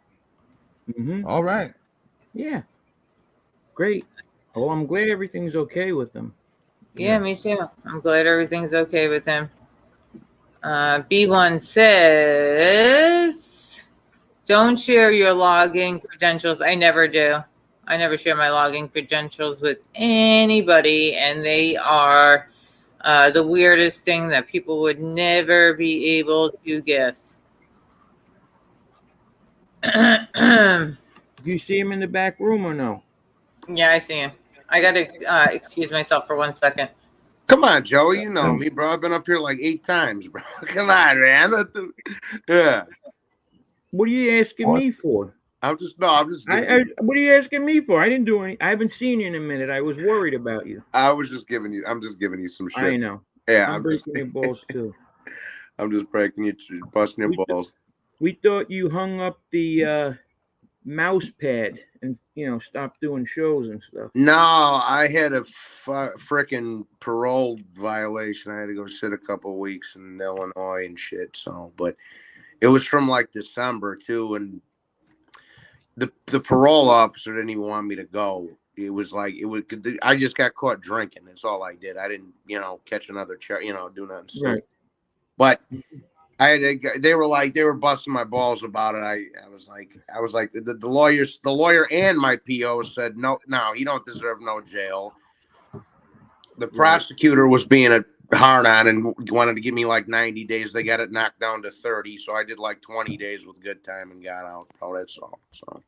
Mm-hmm. All right. Yeah. Great. Oh, I'm glad everything's okay with them. Yeah, me too. I'm glad everything's okay with him. B1 says, don't share your login credentials. I never do. I never share my login credentials with anybody, and they are the weirdest thing that people would never be able to guess. Do you see him in the back room or no? Yeah, I see him. I got to excuse myself for 1 second. Come on, Joey. You know me, bro. I've been up here like 8 times, bro. Come on, man. Yeah. What are you asking me for? I'm just giving what are you asking me for? I didn't do any. I haven't seen you in a minute. I was worried about you. I'm just giving you some shit. I know. Yeah, I'm breaking your balls too. I'm just breaking you, busting your balls. We thought you hung up the mouse pad and stopped doing shows and stuff. No, I had a freaking parole violation. I had to go sit a couple weeks in Illinois and shit. So, but it was from like December too, and the parole officer didn't even want me to go. It was like I just got caught drinking. That's all I did. I didn't, catch another do nothing stupid. Right. But they were busting my balls about it. I was like the lawyer and my PO said no, you don't deserve no jail. The prosecutor was being a hard on and wanted to give me like 90 days. They got it knocked down to 30, so I did like 20 days with good time and got out. Oh, that's all. So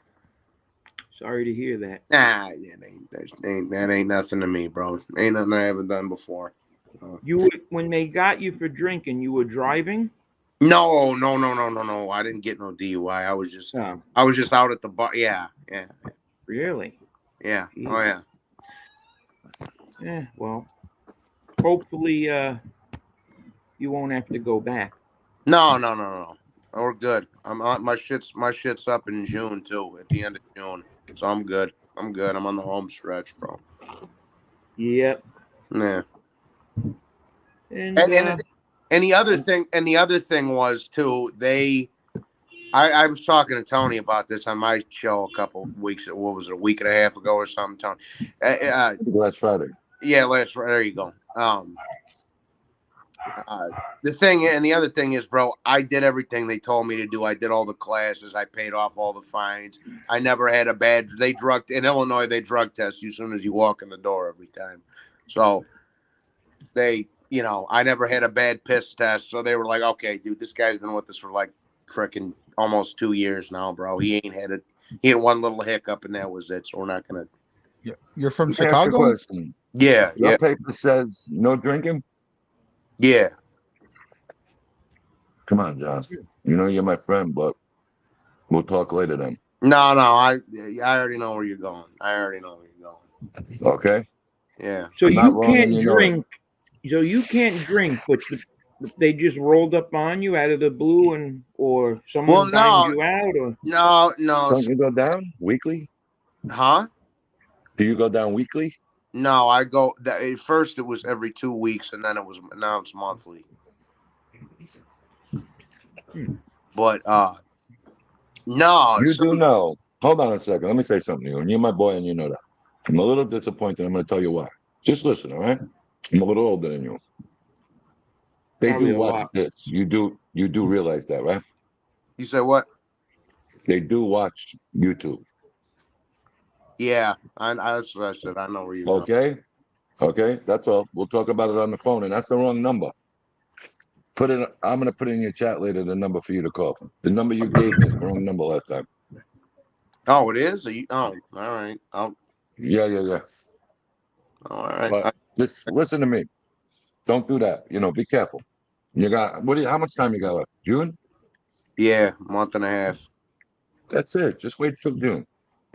sorry to hear that. Nah, that ain't nothing to me, bro. Ain't nothing I haven't done before. When they got you for drinking, you were driving? No. I didn't get no DUI. I was just out at the bar. Yeah. Really? Yeah. Jeez. Oh yeah. Yeah. Well, hopefully, you won't have to go back. No. We're good. My shit's up in June too. At the end of June, so I'm good. I'm on the home stretch, bro. Yep. Yeah. And the other thing was too, I was talking to Tony about this on my show a couple weeks, what was it, a week and a half ago or something, Tony? Last Friday. Yeah, there you go. The other thing is, bro, I did everything they told me to do. I did all the classes. I paid off all the fines. I never had a bad. In Illinois, they drug test you as soon as you walk in the door every time. So I never had a bad piss test. So they were like, okay, dude, this guy's been with us for like freaking almost 2 years now, bro. He had one little hiccup and that was it. So we're not gonna. Yeah. You're from Let me ask you a Chicago? question. Yeah. Your paper says no drinking? Yeah. Come on, Josh. You know you're my friend, but we'll talk later then. No, I already know where you're going. Okay? Yeah. So I'm not you wrong and can't you know drink. So you can't drink, but they just rolled up on you out of the blue, or someone dined you out, or no. Don't you go down weekly? Huh? Do you go down weekly? No, I go. At first, it was every 2 weeks, and then now it's monthly. But no, You do know. Hold on a second. Let me say something to you. And you're my boy, and you know that. I'm a little disappointed. I'm going to tell you why. Just listen, all right? I'm a little older than you. They Probably do a watch lot. this. You do realize that, right? You say what? They do watch YouTube. Yeah, that's what I said. I know where you're going. Okay. That's all. We'll talk about it on the phone, and that's the wrong number. I'm going to put it in your chat later. The number for you to call. The number you gave me is the wrong number last time. Oh, it is. All right. Yeah. All right. But just listen to me. Don't do that. Be careful. You got how much time you got left? June? Yeah, month and a half. That's it. Just wait till June.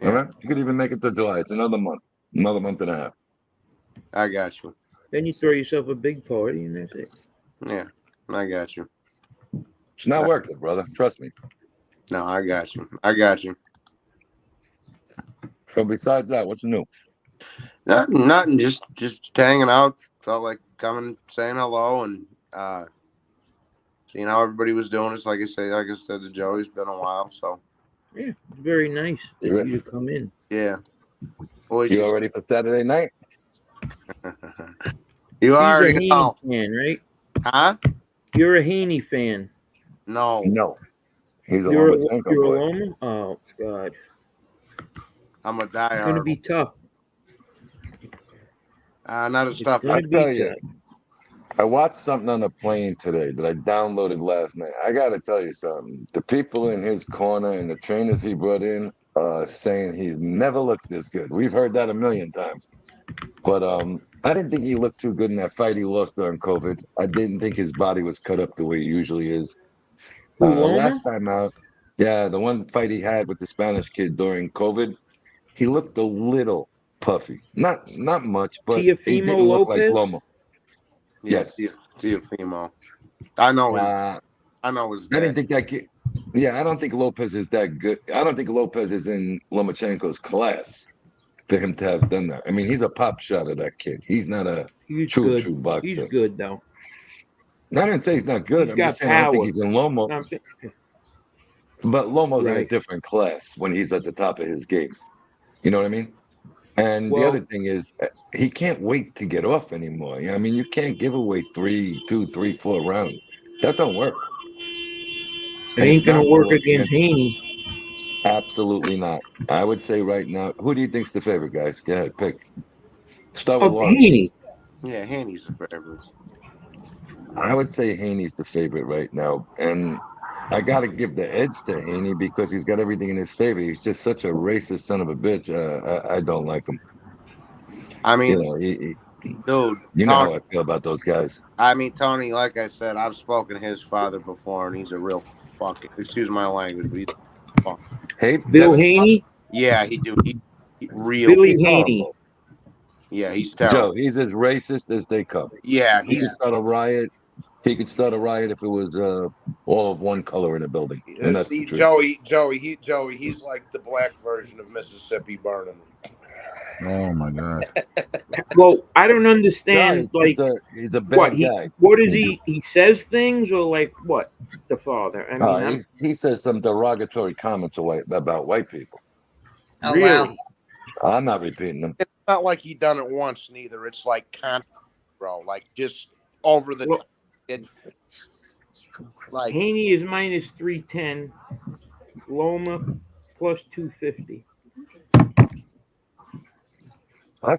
Yeah. All right. You could even make it to July. It's another month and a half. I got you. Then you throw yourself a big party, and that's it. Yeah, I got you. It's not worth it, brother. Trust me. No, I got you. I got you. So besides that, what's new? Nothing. Just hanging out. Felt like coming, saying hello, and seeing how everybody was doing. It's like I said to Joey, it's been a while. So Yeah, it's very nice that you to come in. yeah. Always You all ready for Saturday night? You He's already a Haney know. fan, right? Huh? You're a Haney fan. No. No. He's a You're Lomachenko a boy. Loma? Oh, God. I'm a It's going to diehard. be tough. Not as tough. I tell you, I watched something on the plane today that I downloaded last night. I got to tell you something. The people in his corner and the trainers he brought in saying he's never looked this good. We've heard that a million times. But I didn't think he looked too good in that fight he lost during COVID. I didn't think his body was cut up the way it usually is. Last time out, yeah, the one fight he had with the Spanish kid during COVID, he looked a little puffy. Not much, but he didn't look like Loma. Yeah, Yes. Teofimo. I know his dad. I didn't think that kid. Yeah, I don't think Lopez is that good. I don't think Lopez is in Lomachenko's class for him to have done that. I mean, he's a pop shot of that kid. He's not a true boxer. He's good, though. I didn't say he's not good. I'm just saying I don't think he's in Loma. But Lomo's in a different class when he's at the top of his game. You know what I mean? And the other thing is, he can't wait to get off anymore. I mean, you can't give away 3, 2, 3, 4 rounds. That don't work. It ain't going to work against Haney. Absolutely not. I would say right now, who do you think's the favorite, guys? Go ahead, pick. Start with Lauren. Haney. Yeah, Haney's the favorite. I would say Haney's the favorite right now. And I got to give the edge to Haney because he's got everything in his favor. He's just such a racist son of a bitch. I don't like him. I mean, dude, you know how I feel about those guys. I mean, Tony, like I said, I've spoken to his father before, and he's a real fucking, excuse my language, but he's fucking. Hey, Bill Haney? Yeah, he real. Billy Haney. Yeah, he's terrible. Joe, he's as racist as they come. Yeah, he could start a riot. He could start a riot if it was all of one color in a building. And that's the truth. Joey, he's like the black version of Mississippi Burning. Oh my God. Well, I don't understand. He's a bad guy. What is he? He says things, or like what? The father. I mean, he says some derogatory comments about white people. Oh, really? Wow. I'm not repeating them. It's not like he done it once, neither. It's like constant, bro. Like just over the. It's like Haney is minus 310. Loma plus 250.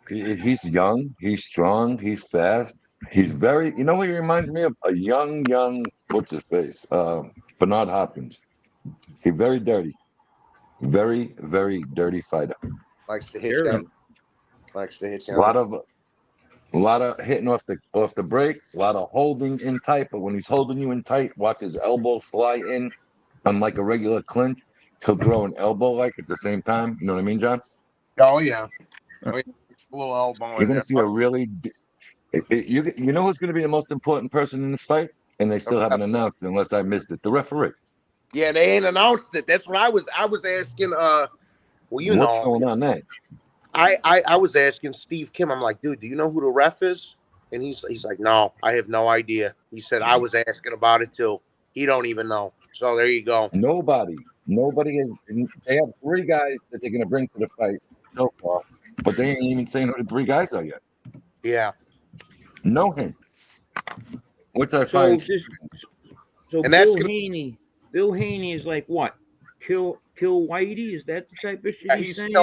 He's young, he's strong, he's fast, he's very. You know what he reminds me of? A young. What's his face? Bernard Hopkins. He's very dirty, very dirty fighter. Likes to hit you. Likes to hit you. A lot of hitting off the break, a lot of holding in tight. But when he's holding you in tight, watch his elbows fly in, unlike a regular clinch. He'll throw an elbow like at the same time. You know what I mean, John? Oh yeah. A little elbow. You're gonna see a really. You know who's going to be the most important person in this fight, and they still haven't announced it unless I missed it. The referee. Yeah, they ain't announced it. That's what I was asking. Well, what's going on there? I was asking Steve Kim. I'm like, dude, do you know who the ref is? And he's like, no, I have no idea. He said I was asking about it too. He don't even know. So there you go. Nobody is. They have 3 guys that they're going to bring to the fight so far, but they ain't even saying who the 3 guys are yet. Yeah. No hint. Which I find. So and Bill Haney is like what? Kill Whitey? Is that the type of shit he's saying?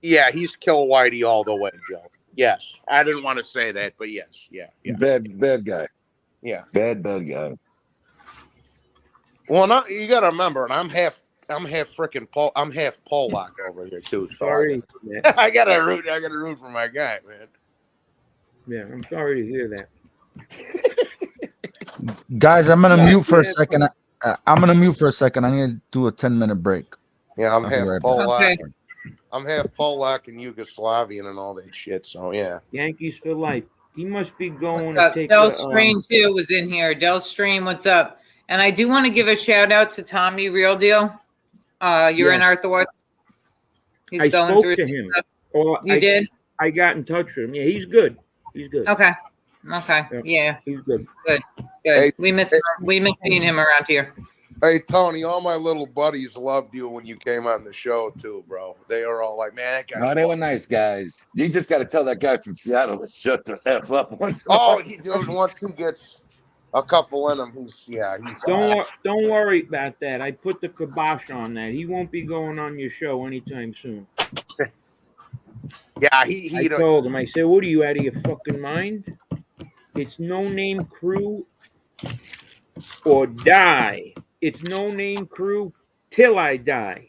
He's kill Whitey all the way, Joe. Yes. I didn't want to say that, but yes. Yeah. Bad guy. Yeah. Bad guy. Well, you got to remember, and I'm half freaking I'm half Polak over here too. So sorry. I got to root for my guy, man. Yeah, I'm sorry to hear that. Guys, I'm gonna Yeah, mute for a yeah, second. I'm gonna mute for a second. I need to do a 10-minute break. Yeah, I'm I'll be half right back. Polak. Okay. I'm half Polak and Yugoslavian and all that shit. So yeah. Yankees for life. He must be going What's to up? take Del a. Strain too was in here. Del Strain, what's up? And I do want to give a shout out to Tommy Real Deal. You're in Yes. our thoughts. He's I going spoke through to some him. stuff. Or You did? I got in touch with him. Yeah, he's good. He's good. Okay. Okay. Yeah. Yeah. He's good. Good. Hey, We miss seeing him around here. Hey Tony, all my little buddies loved you when you came on the show too, bro. They were all like, "Man, that guy's." No, they were nice guys. You just got to tell that guy from Seattle to shut the F up once in a Oh, while. dude, once he gets a couple in him, he's Don't worry about that. I put the kibosh on that. He won't be going on your show anytime soon. yeah, I told him. I said, "What are you, out of your fucking mind? It's No Name Crew or die. It's No Name Crew till I die."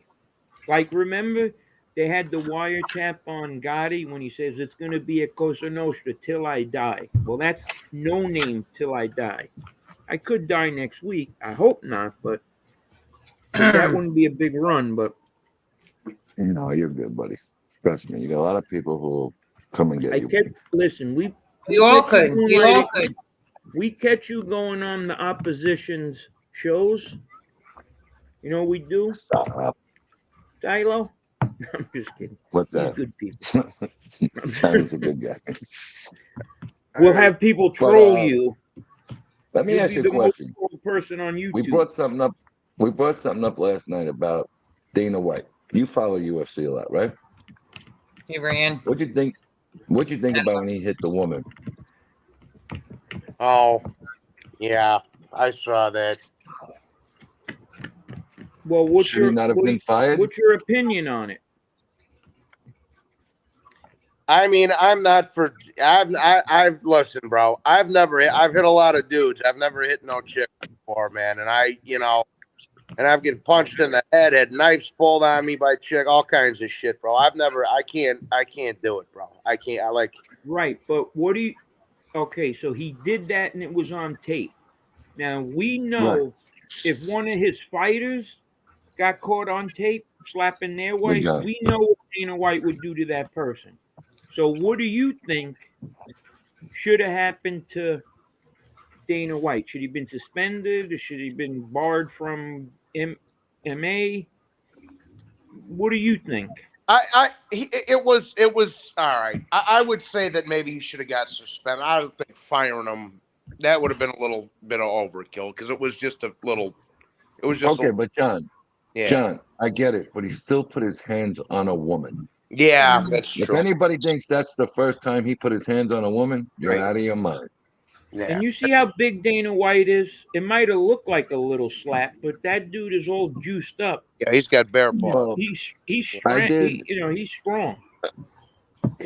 Like, remember, they had the wiretap on Gotti when he says it's going to be a Cosa Nostra till I die. Well, that's No Name till I die. I could die next week. I hope not, but that wouldn't be a big run. But No, you're good, buddy. Trust me. You got a lot of people who will come and get I you. kept listen. We all catch you could. You all moonlighting- could. We catch you going on the opposition's shows. You know what we do, Stop. Silo? I'm just kidding. What's He's that? good people. Simon's a good guy. We'll have people troll you. Let me You'll ask be you a the most question. trolled person on YouTube. We brought something up. We brought something up last night about Dana White. You follow UFC a lot, right? He ran. What'd you think? What'd you think about when he hit the woman? Oh, yeah, I saw that. Well, what's Should he not have been fired? What's your opinion on it? I mean, I'm not for. I've listen, bro. I've hit a lot of dudes. I've never hit no chick before, man. And and I've get punched in the head, had knives pulled on me by chick, all kinds of shit, bro. I can't do it, bro. I can't. Right, but what do you? Okay, so he did that, and it was on tape. Now we know if one of his fighters got caught on tape slapping their wife, we know what Dana White would do to that person. So what do you think should have happened to Dana White? Should he been suspended? Or should he been barred from MMA? What do you think? It was all right. I would say that maybe he should have got suspended. I don't think firing him, that would have been a little bit of overkill because it was just a little. It was just okay, but John, I get it, but he still put his hands on a woman. Yeah, that's true. If anybody thinks that's the first time he put his hands on a woman, you're out of your mind. Yeah. And you see how big Dana White is? It might have looked like a little slap, but that dude is all juiced up. Yeah, he's got bear paws. Well, He's strong. He's strong.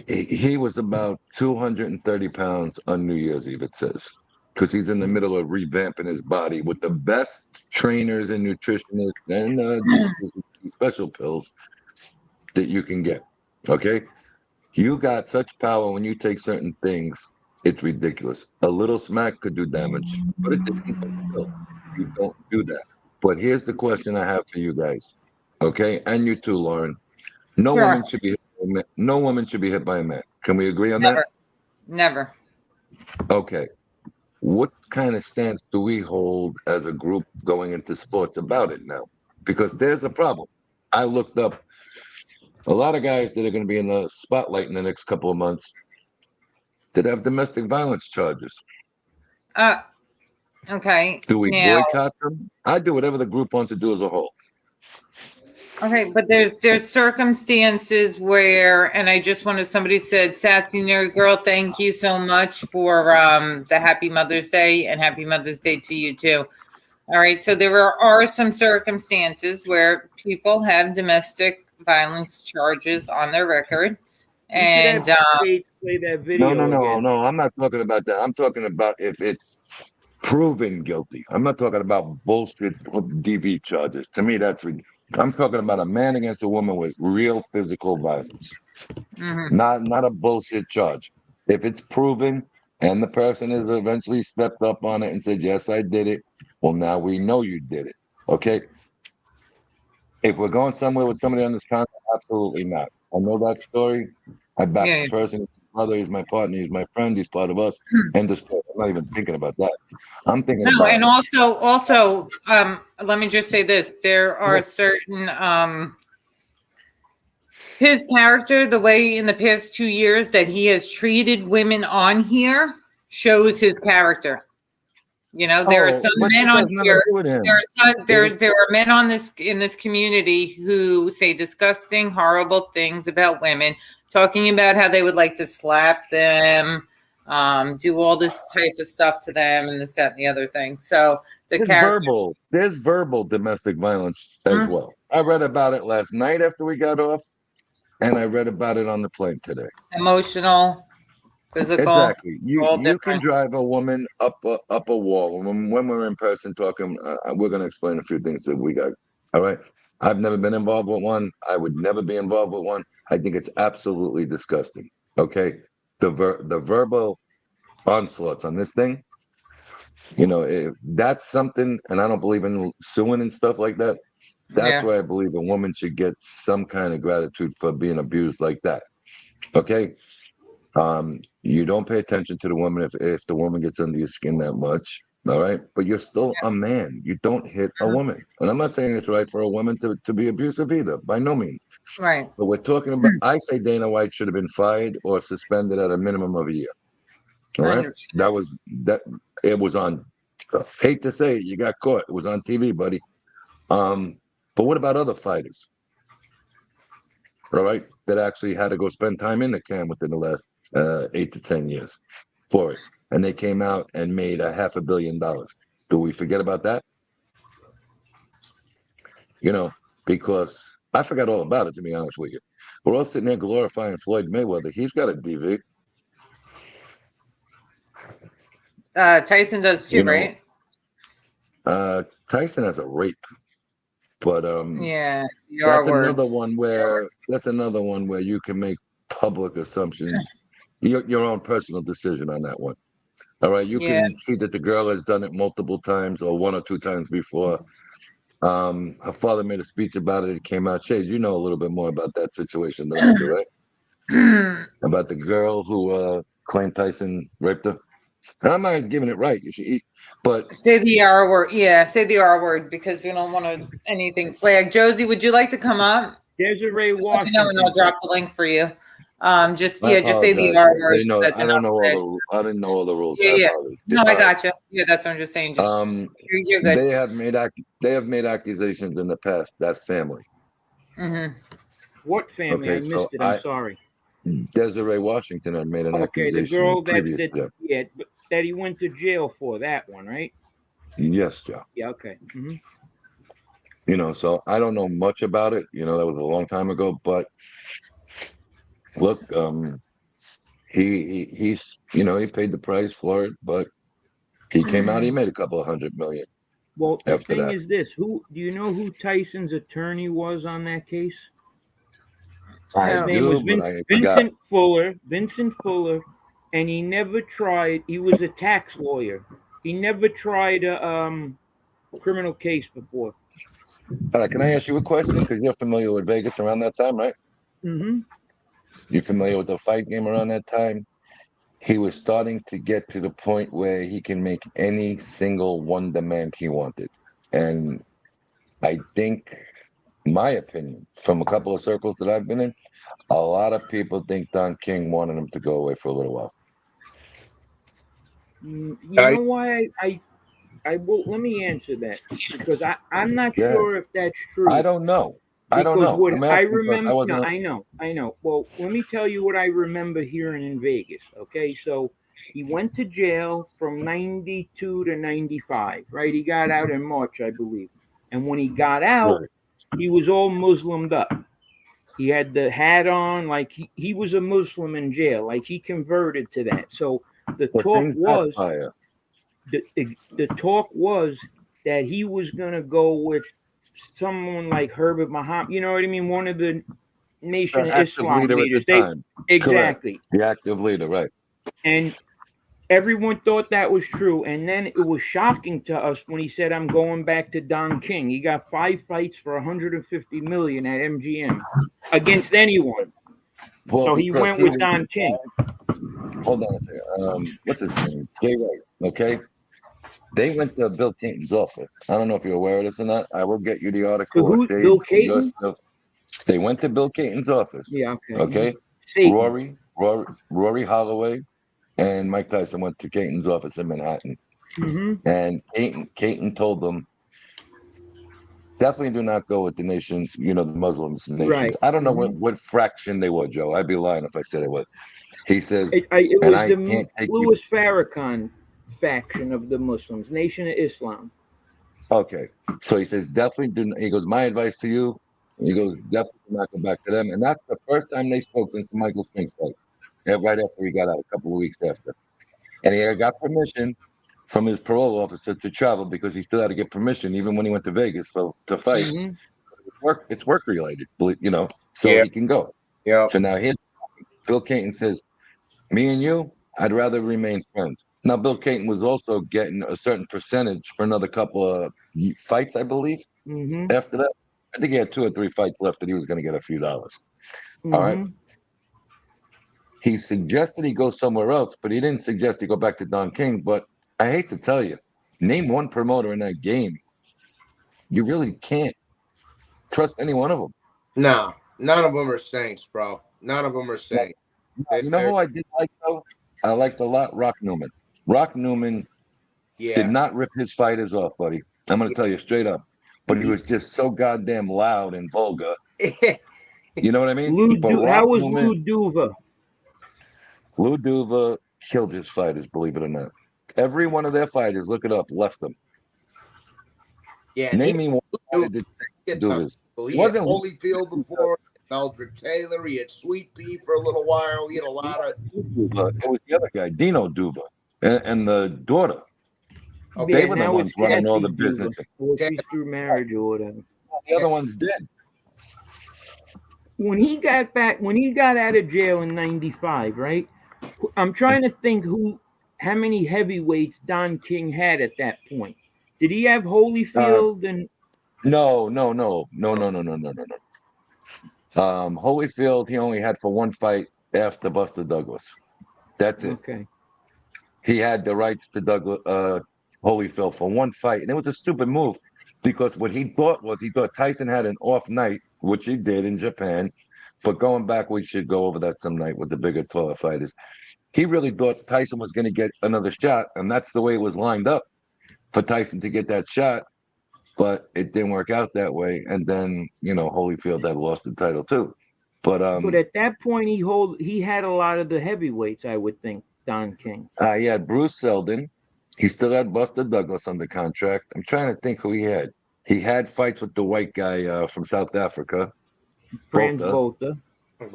He was about 230 pounds on New Year's Eve, it says, because he's in the middle of revamping his body with the best trainers and nutritionists and special pills that you can get. Okay? You got such power when you take certain things, it's ridiculous. A little smack could do damage, but it didn't. But still, you don't do that. But here's the question I have for you guys, okay? And you too, Lauren. No woman should be hit by a man. No woman should be hit by a man. Can we agree on that? Never. Okay. What kind of stance do we hold as a group going into sports about it now? Because there's a problem. I looked up a lot of guys that are going to be in the spotlight in the next couple of months that have domestic violence charges. Okay. Do we boycott them? I do whatever the group wants to do as a whole. Okay, but there's circumstances where, and I just wanted, somebody said, Sassy Nerd Girl, thank you so much for the Happy Mother's Day, and Happy Mother's Day to you too. All right, so there are some circumstances where people have domestic violence charges on their record. And play that video no, I'm not talking about that. I'm talking about if it's proven guilty. I'm not talking about bullshit DV charges. To me, I'm talking about a man against a woman with real physical violence, not a bullshit charge. If it's proven, and the person has eventually stepped up on it and said, yes, I did it. Well, now we know you did it. Okay. If we're going somewhere with somebody on this contract, absolutely not. I know that story. I back Yeah. the person. He's my brother, he's my partner, he's my friend, he's part of us. And just, I'm not even thinking about that. I'm thinking No, about and also, let me just say this: there are certain his character, the way in the past 2 years that he has treated women on here, shows his character. You know, there are some but men this on has nothing to here. do with him. There are men on this community who say disgusting, horrible things about women, talking about how they would like to slap them, do all this type of stuff to them, and this, that, and the other thing. So There's verbal domestic violence as Hmm. well. I read about it last night after we got off, and I read about it on the plane today. Emotional, physical, Exactly. all You can different. drive a woman up a wall. When we're in person talking, we're going to explain a few things that we got. All right. I've never been involved with one. I would never be involved with one. I think it's absolutely disgusting. Okay. The verbal onslaughts on this thing, if that's something, and I don't believe in suing and stuff like that. That's Yeah, why I believe a woman should get some kind of gratitude for being abused like that. Okay. You don't pay attention to the woman if the woman gets under your skin that much. All right. But you're still a man. You don't hit a woman. And I'm not saying it's right for a woman to be abusive either, by no means. right. But we're talking about, I say Dana White should have been fired or suspended at a minimum of a year. All right. 100%. It was on, hate to say it, you got caught. It was on TV, buddy. But what about other fighters? All right. That actually had to go spend time in the can within the last 8 to 10 years for it. And they came out and made $500 million. Do we forget about that? Because I forgot all about it, to be honest with you. We're all sitting there glorifying Floyd Mayweather. He's got a DV. Tyson does too, right? Tyson has a rape. But Yeah, that's another one where you can make public assumptions. Your own personal decision on that one. All right, you can see that the girl has done it multiple times or one or two times before. Her father made a speech about it. It came out. Shades, you know a little bit more about that situation than I do, right? About the girl who claimed Tyson raped her. And I'm not giving it right. You should eat, but say the R word. Yeah, say the R word because we don't want anything flag. Josie, would you like to come up? Desiree Just let me know, and Washington. I'll drop the link for you. Just I say the apologize. R word. I didn't know. So I don't know all the. I didn't know all the rules. Yeah, I yeah. apologize. No, I got you. Yeah, that's what I'm just saying. Just you're good. They have made accusations in the past. That family. Mm-hmm. What family? Okay, I missed it. I'm sorry. Desiree Washington had made an accusation. The girl previous that he went to jail for, that one, right? Yes, Joe. Yeah. Okay. Mm-hmm. So I don't know much about it. That was a long time ago. But look, he's he paid the price for it, but he came out. He made a couple of $100 million. Well, the after thing that. is this: do you know who Tyson's attorney was on that case? His name was Vincent Fuller. Vincent Fuller, and he never tried. He was a tax lawyer. He never tried a criminal case before. Can I ask you a question? Because you're familiar with Vegas around that time, right? Mm-hmm. You familiar with the fight game around that time? He was starting to get to the point where he can make any single one demand he wanted. And I think, my opinion, from a couple of circles that I've been in, a lot of people think Don King wanted him to go away for a little while. You know why I will. Let me answer that because I'm not sure if that's true. I don't know. What I remember, I know. Well, let me tell you what I remember hearing in Vegas. Okay, so he went to jail from 92 to 95, right? He got out in March, I believe. And when he got out, he was all Muslimed up. He had the hat on, like he was a Muslim in jail, like he converted to that. So the talk was the talk was that he was gonna go with someone like Herbert Muhammad. You know what I mean? One of the Nation of Islam leaders. Exactly. Correct. The active leader, right? And Everyone thought that was true, and then it was shocking to us when he said, "I'm going back to Don King." He got 5 fights for 150 million at MGM against anyone. Well, So he because went with Don King. hold on a second. What's his name? Jay Wright. Okay. They went to Bill Clinton's office. I don't know if you're aware of this or not. I will get you the article. To who? Shade Bill for your Caton? stuff. They went to Bill Clinton's office. Yeah, okay. Okay. Satan. Rory Holloway and Mike Tyson went to Clinton's office in Manhattan. Mm-hmm. And Clinton told them, definitely do not go with the nations, the Muslims nations. Right. I don't know what fraction they were, Joe. I'd be lying if I said it was. He says, It and was I the can't take Louis Farrakhan faction of the Muslims, Nation of Islam. Okay. So he says, definitely do not, he goes, my advice to you, he goes, definitely do not go back to them. And that's the first time they spoke since the Michael Spinks fight. Right after he got out, a couple of weeks after. And he got permission from his parole officer to travel because he still had to get permission, even when he went to Vegas to fight. Mm-hmm. It's work related, so Yeah. he can go. Yeah. So now here, Bill Clinton says, me and you, I'd rather remain friends. Now, Bill Clinton was also getting a certain percentage for another couple of fights, I believe. Mm-hmm. After that, I think he had 2 or 3 fights left that he was going to get a few dollars. Mm-hmm. All right. He suggested he go somewhere else, but he didn't suggest he go back to Don King. But I hate to tell you, name one promoter in that game. You really can't trust any one of them. No, none of them are saints, bro. None of them are saints. You know who I did like, though? I liked a lot Rock Newman. Rock Newman did not rip his fighters off, buddy. I'm going to tell you straight up. But he was just so goddamn loud and vulgar. You know what I mean? How was Lou Duva? Lou Duva killed his fighters, believe it or not. Every one of their fighters, look it up, left them. Yeah, name me one fighter that did this. He had Holyfield before, Meldrick Taylor. He had Sweet Pea for a little while. He had a lot of. It was the other guy, Dino Duva, and the daughter. Okay, they were the ones running all the business. She's through marriage or whatever. The other one's dead. When he got out of jail in '95, right? I'm trying to think how many heavyweights Don King had at that point. Did he have Holyfield and? No. Holyfield, he only had for one fight after Buster Douglas. That's it. Okay. He had the rights to Holyfield for one fight, and it was a stupid move because what he thought Tyson had an off night, which he did in Japan. But going back, we should go over that some night with the bigger, taller fighters. He really thought Tyson was going to get another shot, and that's the way it was lined up for Tyson to get that shot. But it didn't work out that way, and then Holyfield had lost the title too. But at that point, he had a lot of the heavyweights, I would think. Don King. He had Bruce Seldon. He still had Buster Douglas under contract. I'm trying to think who he had. He had fights with the white guy from South Africa. Franz Botha. Who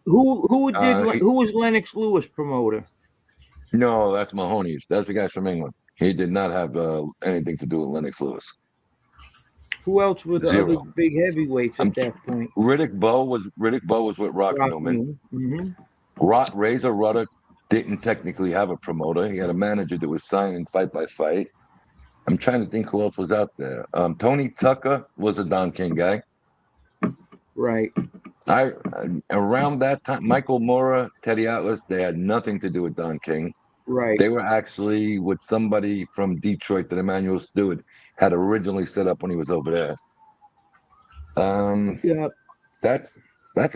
was Lennox Lewis promoter? No, that's Mahoney's. That's the guy from England. He did not have anything to do with Lennox Lewis. Who else were the other big heavyweights at that point? Riddick Bowe was with Rock Newman. Mm-hmm. Razor Ruddock didn't technically have a promoter. He had a manager that was signing fight by fight. I'm trying to think who else was out there. Tony Tucker was a Don King guy. Right. Around that time, Michael Mora, Teddy Atlas, they had nothing to do with Don King. Right. They were actually with somebody from Detroit that Emmanuel Stewart had originally set up when he was over there. Yeah. That's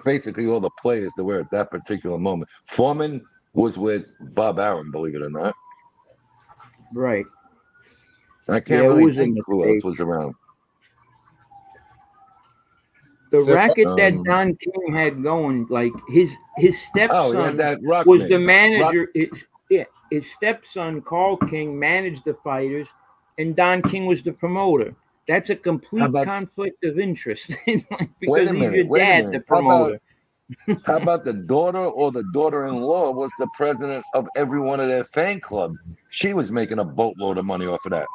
basically all the players that were at that particular moment. Foreman was with Bob Arum, believe it or not. Right. I can't really think who else was around. The racket that Don King had going, like his stepson was the manager. His stepson Carl King managed the fighters, and Don King was the promoter. That's a complete conflict of interest because he's your dad, the promoter. How about the daughter or the daughter-in-law was the president of every one of their fan clubs? She was making a boatload of money off of that.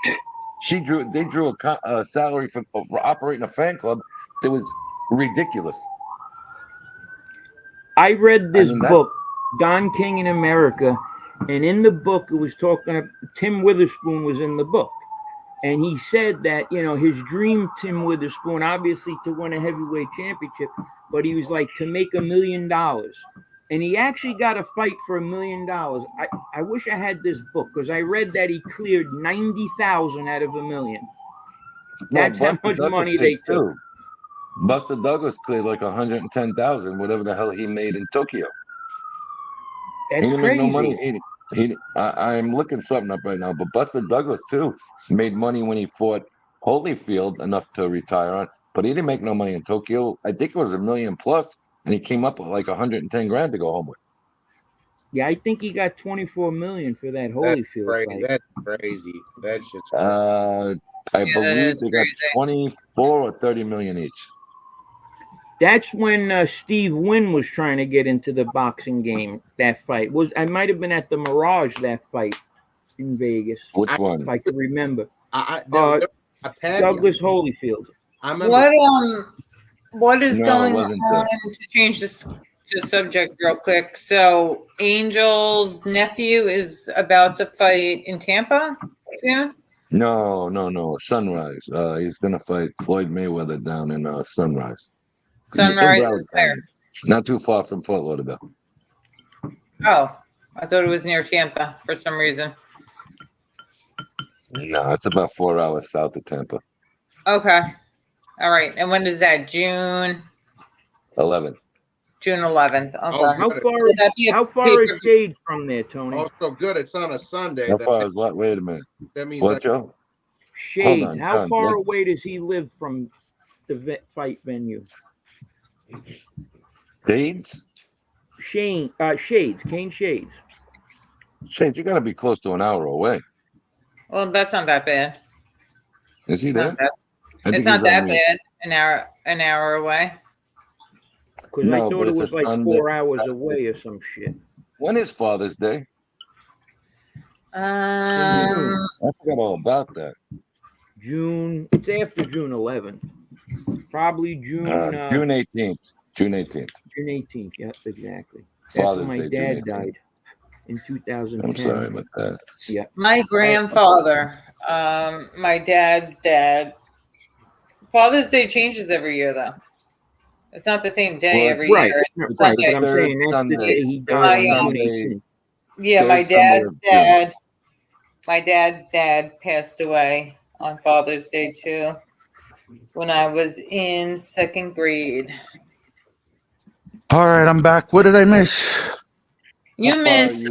They drew a salary for operating a fan club that was ridiculous. I read this book, Don King in America, And in the book, it was talking. Tim Witherspoon was in the book, and he said that his dream, Tim Witherspoon, obviously to win a heavyweight championship, but he was like to make $1 million, and he actually got a fight for $1 million. I wish I had this book because I read that he cleared 90,000 out of $1 million. That's how much money they took. Buster Douglas cleared like 110,000, whatever the hell he made in Tokyo. That's he didn't crazy. Make no money. I'm looking something up right now, but Buster Douglas too made money when he fought Holyfield enough to retire on, but he didn't make no money in Tokyo. I think it was $1 million plus, and he came up with like 110 grand to go home with. Yeah, I think he got 24 million for that Holyfield fight. That's crazy. That's just I believe they got 24 or 30 million each. That's when Steve Wynn was trying to get into the boxing game. That fight I might have been at the Mirage that fight in Vegas. Which one? If I can remember. Douglas Holyfield. I remember. What is going on to change this to subject real quick? So Angel's nephew is about to fight in Tampa soon? No. Sunrise. He's gonna fight Floyd Mayweather down in Sunrise. Sunrise is there. Not too far from Fort Lauderdale. Oh, I thought it was near Tampa for some reason. No, it's about 4 hours south of Tampa. Okay. All right. And when is that? June 11th. June 11th. Okay. How far is Shades from there, Tony? Oh, so good. It's on a Sunday. How far is what? Wait a minute. That means what, Joe? Shades. How far away does he live from the fight venue? Shades? Shades. Kane Shades. Shades, you got to be close to an hour away. Well, that's not that bad. Is he there? It's not that bad. An hour away. Because I thought it was like Sunday. 4 hours away or some shit. When is Father's Day? I forgot all about that. June. It's after June 11th. Probably June 18th. June 18th. June 18th. Yeah, exactly. Father's That's when my dad died in 2010. I'm sorry about that. Yeah. My grandfather, my dad's dad. Father's Day changes every year, though. It's not the same day every year. Right, but I'm saying that's the day he died. Yeah, my dad's dad passed away on Father's Day too, when I was in 2nd grade. All right, I'm back. What did I miss? You missed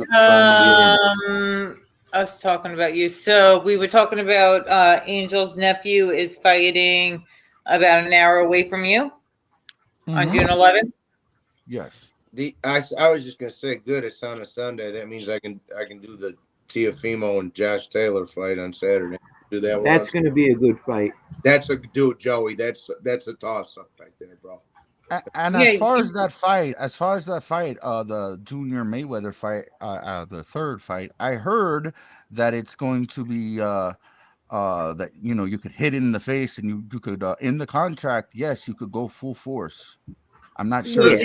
us talking about you. So we were talking about Angel's nephew is fighting about an hour away from you on June 11th. Yes. I was just gonna say, good. It's on a Sunday. That means I can do the Teofimo and Josh Taylor fight on Saturday. Do that. That's going to be a good fight. That's a dude, Joey. That's a toss up right there, bro. And as far as that fight, the Junior Mayweather fight, the third fight, I heard that it's going to be that you could hit in the face and you could in the contract, yes, you could go full force. I'm not sure.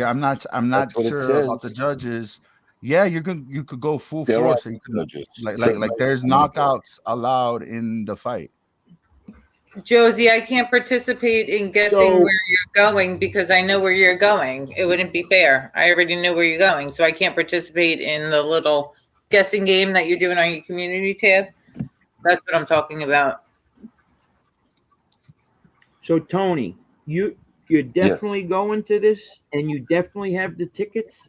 I'm not sure about the judges. Yeah, you could go full force. And you can, like there's knockouts allowed in the fight. Josie, I can't participate in guessing where you're going because I know where you're going. It wouldn't be fair. I already know where you're going, so I can't participate in the little guessing game that you're doing on your community tab. That's what I'm talking about. So, Tony, you're definitely going to this, and you definitely have the tickets?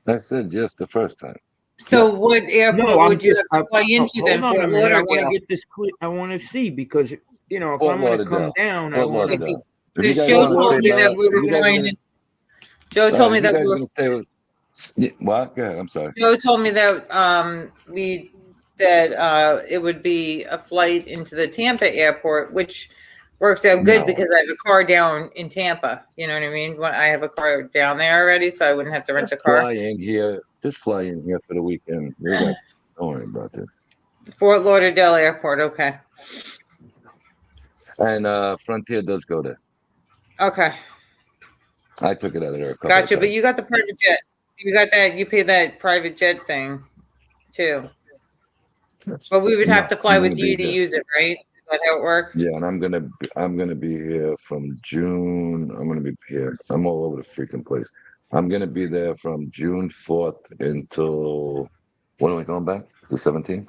I said yes the first time. So what airport would you have to fly into then? Hold on a minute. I want to get this clear. I want to see because if I'm going to come down, I want to. Because Joe told me that we were flying. Joe told me that we were. What? Go ahead. I'm sorry. Joe told me that it would be a flight into the Tampa airport, which works out good because I have a car down in Tampa. You know what I mean? I have a car down there already, so I wouldn't have to rent a car. Just fly in here for the weekend. Don't worry about that. Fort Lauderdale Airport, okay. And Frontier does go there. Okay. I took it out of there. Gotcha, but you got the private jet. You got that. You pay that private jet thing too. But we would have to fly I'm with gonna you be to there. use it, right? Is that how it works? Yeah, and I'm gonna be here from June. I'm gonna be here. I'm all over the freaking place. I'm gonna be there from June 4th until when are we going back? The 17th?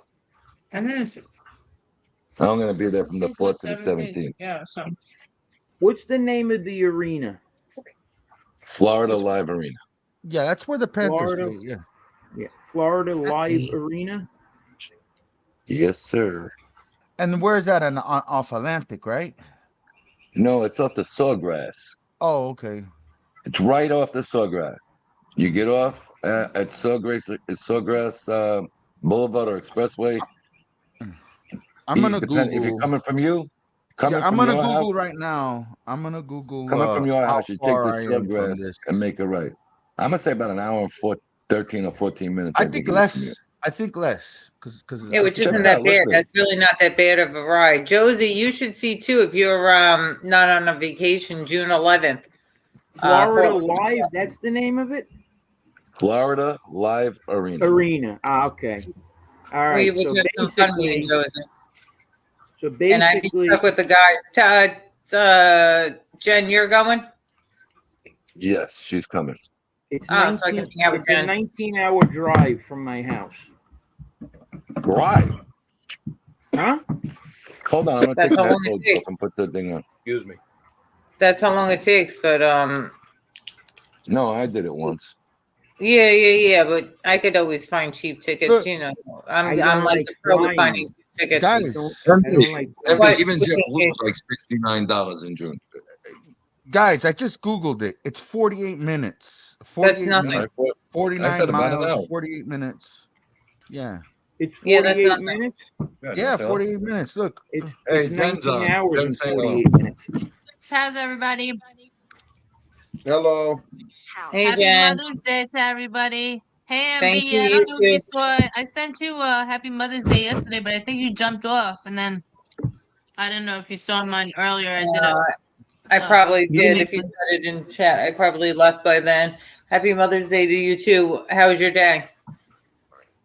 And then it's I'm gonna be there from the 16th 4th to to the 17th. Yeah, so What's the name of the arena? Florida Live Arena. Yeah, that's where the Panthers Florida. play. Yeah. Yeah, Florida Live Arena. Yes, sir. And where is that? Off Atlantic, right? No, it's off the Sawgrass. Oh, okay. It's right off the Sawgrass. You get off at Sawgrass Boulevard or Expressway. I'm gonna If you're Google. coming from Yeah, I'm from gonna your house, Google right now. I'm gonna Google coming from your how house, you take far the I am from Sawgrass this. and make a right. I'm gonna say about an hour and 13 or 14 minutes. I think it is from you. less. I think less, because Yeah, which Check isn't it that out, look bad. at it. That's really not that bad of a ride. Josie, you should see too if you're not on a vacation, June 11th. Florida Portland. Live. That's the name of it. Florida Live Arena. Arena. Okay. All right. We So would have some fun basically, meeting, Josie. so And I'd be basically, stuck with the guys. Jen, you're going? Yes, she's coming. it's So I can 19 hang out with it's a Jen. 19-hour drive from my house. Right. Huh? Hold on, I'm gonna That's take how my long it headphones takes. off and put the thing on. Excuse me. That's how long it takes, but No, I did it once. yeah. But I could always find cheap tickets. Look, You know, I I'm don't like like the pro with flying. finding tickets. guys, I don't like flying. What? Even What JetBlue is was like $69 in June. I just Googled it. It's 48 minutes. That's 48 nothing. minutes. I 49 said about an miles. hour. 48 minutes. Yeah. It's Yeah, that's 48 nothing. minutes. Yeah, 48 minutes. Look. It's, Hey, it's Jen's 19 on. hours Jen's and saying hello. 48 minutes. how's everybody? Hello. Hey, Happy Jen. Mother's Day to everybody. Hey, Thank MB, you. I You don't know if you too. saw it. I sent you Happy Mother's Day yesterday, but I think you jumped off, and then I don't know if you saw mine earlier. I did it. I probably You did. make If you said it in chat, I probably left by then. Happy Mother's Day to you too. How was your day?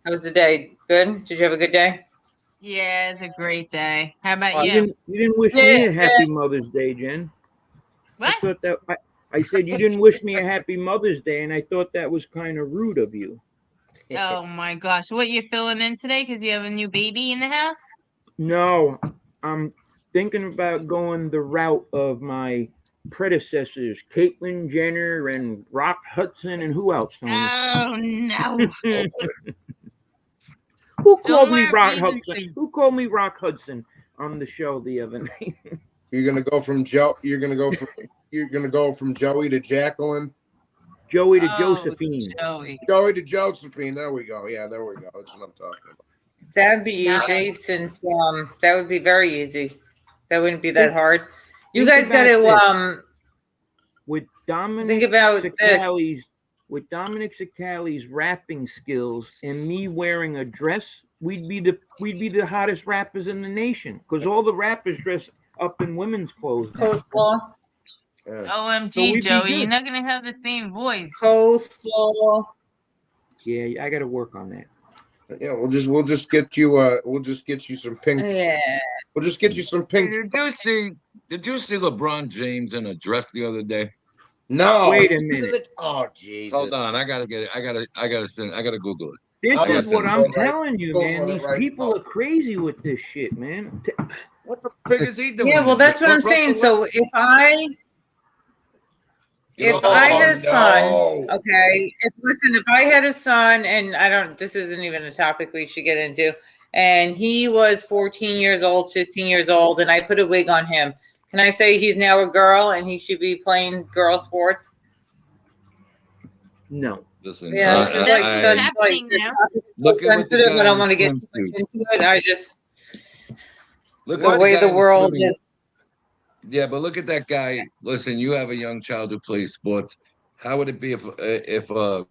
How was the day? Good? Did you have a good day? Yeah, it's a great day. How about You you? didn't wish me a happy Mother's Day, Jen. I What? thought that I said you didn't wish me a happy Mother's Day, and I thought that was kind of rude of you. Oh my gosh, what you filling in today? Because you have a new baby in the house? No, I'm thinking about going the route of my predecessors, Caitlyn Jenner and Rock Hudson, and who else, Tony? Oh no. Who called me wear Rock bathing Hudson? suit. Who called me Rock Hudson on the show the other night? You're gonna go from Joe. You're gonna go from Joey to Jacqueline. Joey to Oh, Josephine. Joey. Joey to Josephine. There we go. Yeah, there we go. That's what I'm talking about. That'd be Yeah. easy since that would be very easy. That wouldn't be that hard. You Think guys got about to With Dominic think about this. Dominic Sicali's rapping skills and me wearing a dress, we'd be the hottest rappers in the nation because all the rappers dress up in women's clothes now. Coleslaw. Yeah. So OMG, we'd be Joey, good. you're not gonna have the same voice. Coleslaw. Yeah, I got to work on that. Yeah, we'll just get you some pink. Yeah. We'll just get you some pink. Did you see LeBron James in a dress the other day? No. Wait a minute. Oh, Jesus. Hold on, I gotta get it. I gotta Google it. This I'm is gonna what send I'm it right- telling you, go man. on it These right people now. are crazy with this shit, man. What the frig is he doing? Yeah, well, that's what I'm saying. So if I had a son, okay, if I had a son, and this isn't even a topic we should get into, and he was 14 years old, 15 years old, and I put a wig on him, can I say he's now a girl and he should be playing girl sports? No. Listen, Yeah, it's just like That's such happening like now. look at what the sensitive. I don't guy want to get too swims much to. into it. I just Look the at way guy the in world swimming. is. Yeah, but look at that guy. Listen, you have a young child who plays sports. How would it be if a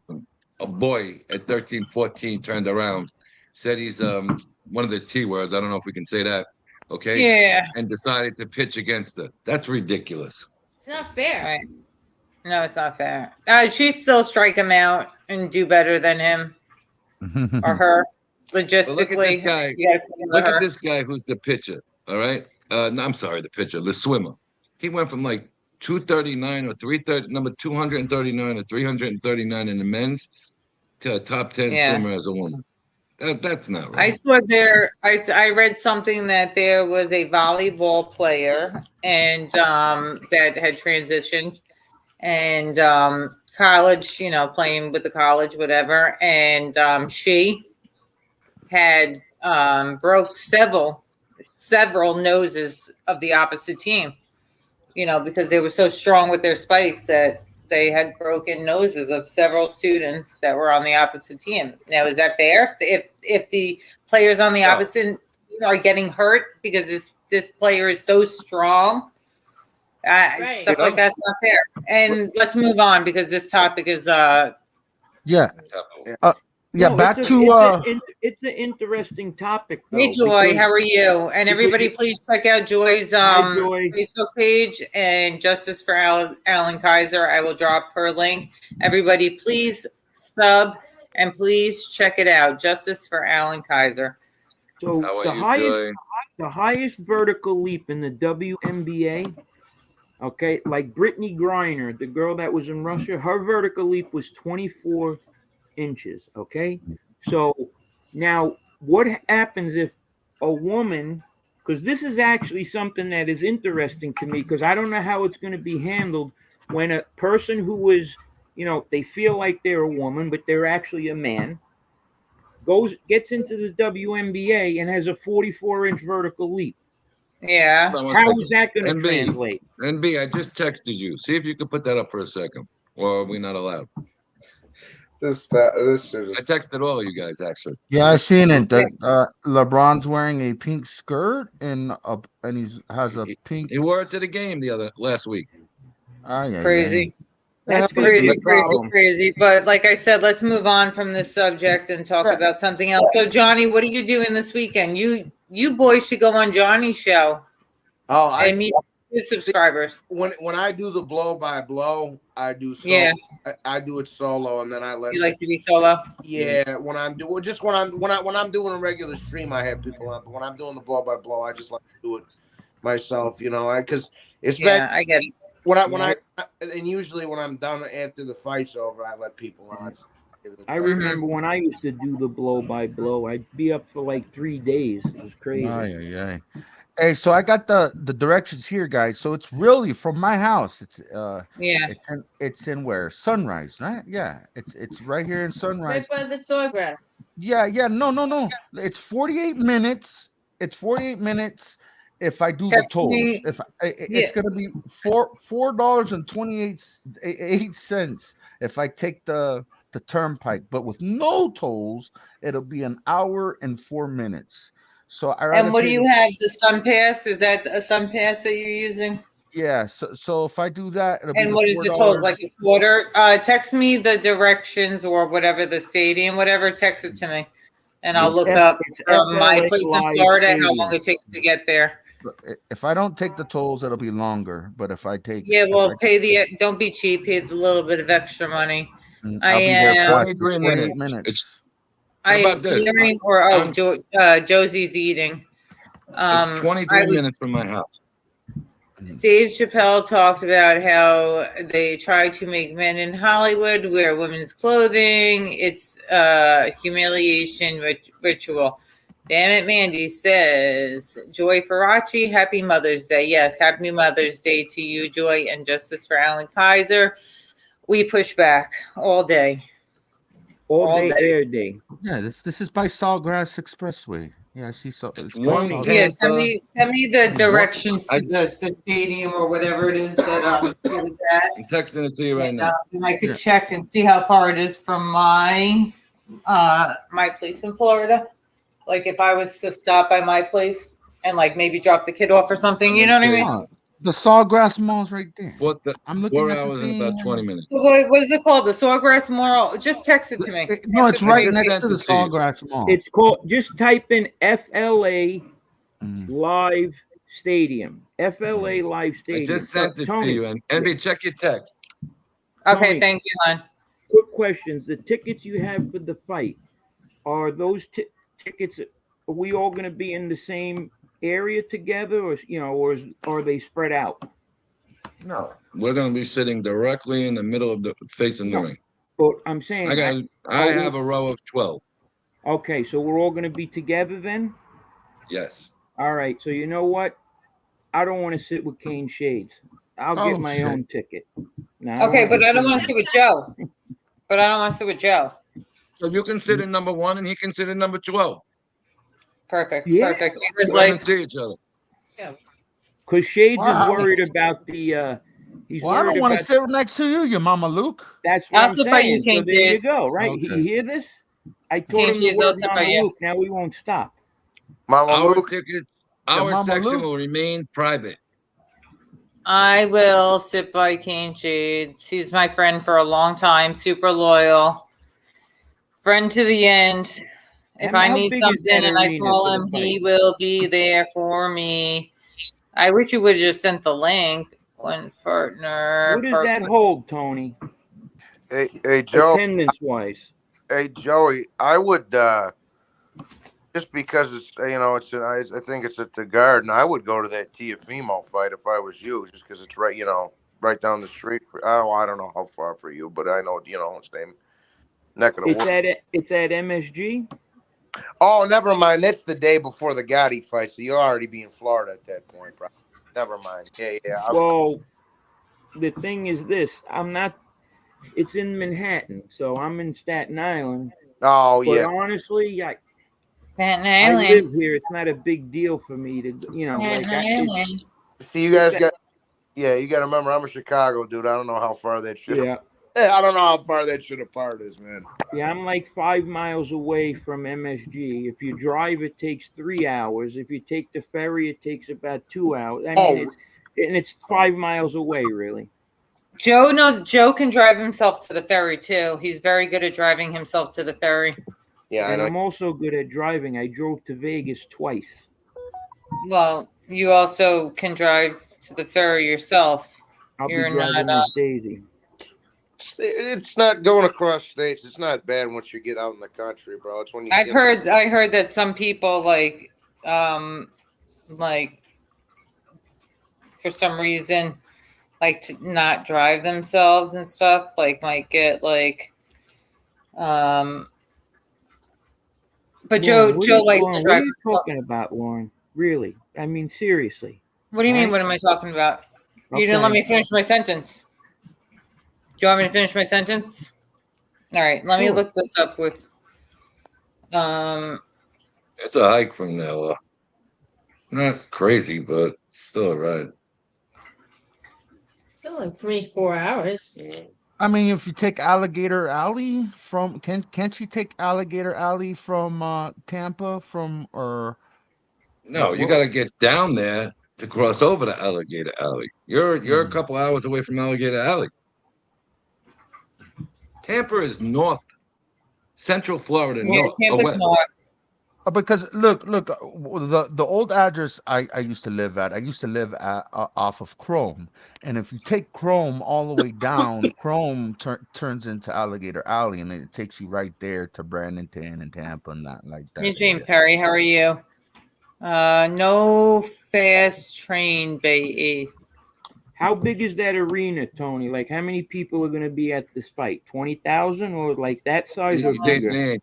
boy at 13, 14 turned around, said he's one of the T words, I don't know if we can say that, okay? Yeah. And decided to pitch against her. That's ridiculous. It's not fair. Right. No, it's not fair. She'd still strike him out, and do better than him or her. But look at this Logistically, guy. you gotta come to Look at her. this guy who's the pitcher. All right. No, I'm sorry, the pitcher, the swimmer. He went from like 239 or 330, number 239 or 339 in the men's to a top 10 Yeah. swimmer as a woman. That's not I right. saw I read something that there was a volleyball player and that had transitioned and college, playing with the college, whatever, and she had broke several noses of the opposite team, because they were so strong with their spikes that they had broken noses of several students that were on the opposite team. Now, is that fair? If the players on the opposite team are getting hurt because this player is so strong, stuff like that's not fair. And let's move on because this topic is No, back it's an interesting topic, though. Hey Joy, because- how are you? And everybody, please check out Joy's Hi, Joy. Facebook page and Justice for Alan Kaiser. I will drop her link. Everybody, please sub and please check it out. Justice for Alan Kaiser. So How are the you, highest vertical leap in the WNBA, okay, like Brittany Griner, the girl that was in Russia, her vertical leap was 24 inches. Okay, so now what happens if a woman, because this is actually something that is interesting to me, because I don't know how it's going to be handled when a person who is, they feel like they're a woman but they're actually a man, gets into the WNBA and has a 44-inch vertical leap. Yeah. How is that going to translate? NB, I just texted you. See if you can put that up for a second. Or are we not allowed? This shit is. I texted all of you guys, actually. Yeah, I seen it. That LeBron's wearing a pink skirt and he has a pink. He wore it to the game last week. Crazy. That's going to be a problem. Crazy. But like I said, let's move on from this subject and talk about something else. So Johnny, what are you doing this weekend? You boys should go on Johnny's show. Oh, and meet his subscribers. When I do the blow by blow, I do solo. Yeah. I do it solo, and then I let. You like to be solo? Yeah, when I'm doing a regular stream, I have people on. But when I'm doing the blow by blow, I just like to do it myself. Because it's been. I get it. And usually when I'm done after the fight's over, I let people on. I remember when I used to do the blow by blow, I'd be up for like 3 days. It was crazy. Hey, so I got the directions here, guys. So it's really from my house. It's it's in where? Sunrise, right? Yeah, it's right here in Sunrise. Right by the Sawgrass. Yeah. No. It's 48 minutes. It's 48 minutes if I do the tolls. It's gonna be $4.28 if I take the turnpike, but with no tolls, it'll be an hour and 4 minutes. So and what do you have? The Sun Pass? Is that a Sun Pass that you're using? Yeah. So if I do that, it'll and be what is the toll? Like a quarter? Text me the directions or whatever the stadium, whatever. Text it to me, and I'll look up from my place in Florida how long it takes to get there. If I don't take the tolls, it'll be longer. But if I take, don't be cheap. Pay a little bit of extra money. I'll be there 23 minutes. I am hearing, Josie's eating. It's 23 minutes from my house. Dave Chappelle talked about how they try to make men in Hollywood wear women's clothing. It's a humiliation ritual. Damn it, Mandy says. Joy Faraci, happy Mother's Day. Yes, happy Mother's Day to you, Joy, and Justice for Alan Kaiser. We push back all day. All day, air day. Yeah, this is by Sawgrass Expressway. Yeah, I see. So it's send me the directions to the stadium or whatever it is that it was at. I'm texting it to you right now. And I could check and see how far it is from my place in Florida. Like if I was to stop by my place and like maybe drop the kid off or something, you know what I mean? The Sawgrass Mall's right there. I'm looking 4 hours and about 20 minutes. What is it called? The Sawgrass Mall? Just text it to me. No, it's right next to the Sawgrass Mall. It's called, just type in FLA Live Stadium. FLA Live Stadium. I just sent it to you. And NB, check your text. Okay, thank you, hon. questions. The tickets you have for the fight, are those tickets? Are we all going to be in the same area together, or are they spread out? No, we're going to be sitting directly in the middle of the facing the No. ring. But I'm saying, I have a row of 12. Okay, so we're all going to be together then. Yes. All right. So you know what? I don't want to sit with Kane Shades. I'll get my shit. own ticket. No, I don't Okay, have but to I don't sit want to sit with Joe. But I don't want to sit with Joe. So you can sit in number 1 and he can sit in number 12. Perfect. Yeah. Perfect. He was Come like, and see each other. Because Shades is Wow. worried about the. He's Well, I worried don't want to about. sit next to you, your mama Luke. That's what I'll I'm sit by you, saying. So Kane there you Shades. go. Right? Okay. You hear this? I taught Kane him the Shades, I'll word sit by Mama you. Luke. Now he won't stop. Mama Our Luke. tickets, Your our Mama section Luke? will remain private. I will sit by Kane Shades. He's my friend for a long time, super loyal. Friend to the end. If I How need big is something that and I arena call for the him, he fight? will be there for me. I wish you would have just sent the link. One partner. What does that hold, Tony? Hey, Joe. Attendance wise. Hey, Joey. I would just because it's I think it's at the Garden. I would go to that Tiafimo fight if I was you, just because it's right down the street. I don't know how far for you, but I know it's same neck of the woods. It's at MSG. Oh, never mind. That's the day before the Gotti fight, so you'll already be in Florida at that point, bro. Never mind. Yeah. Well, the thing is this: I'm not. It's in Manhattan, so I'm in Staten Island. Oh, But yeah. honestly, Staten I Island. live here. It's not a big deal for me to, Staten Island. See, you guys you got to remember, I'm a Chicago dude. I don't know how far that shit. Yeah. I don't know how far that shit apart is, man. Yeah, I'm like 5 miles away from MSG. If you drive, it takes 3 hours. If you take the ferry, it takes about 2 hours. I mean, it's 5 miles away, really. Joe can drive himself to the ferry too. He's very good at driving himself to the ferry. Yeah, and I'm also good at driving. I drove to Vegas twice. Well, you also can drive to the ferry yourself. I'll be driving Miss Daisy. It's not going across states. It's not bad once you get out in the country, bro. It's when you. I heard that some people like for some reason like to not drive themselves and stuff. Like might get like But Lauren, Joe likes to Lauren, drive. what are you talking about, Lauren? Really? I mean, seriously. What do you mean? What am I talking about? You didn't let me finish my sentence. Do you want me to finish my sentence? All right, let me look this up with. It's a hike from there. Not crazy, but still a ride. Still like 3-4 hours. I mean, if you take Alligator Alley from can't you take Alligator Alley from Tampa No, you got to get down there to cross over to Alligator Alley. You're a couple hours away from Alligator Alley. Tampa is north, central Florida, north. Tampa's north. Because look, the old address I used to live at. I used to live off of Chrome, and if you take Chrome all the way down, Chrome turns into Alligator Alley, and it takes you right there to Bradenton and Tampa and that like that. Eugene Perry, how are you? No fast train, Bay. How big is that arena, Tony? Like, how many people are going to be at this fight? 20,000 or like that size or bigger?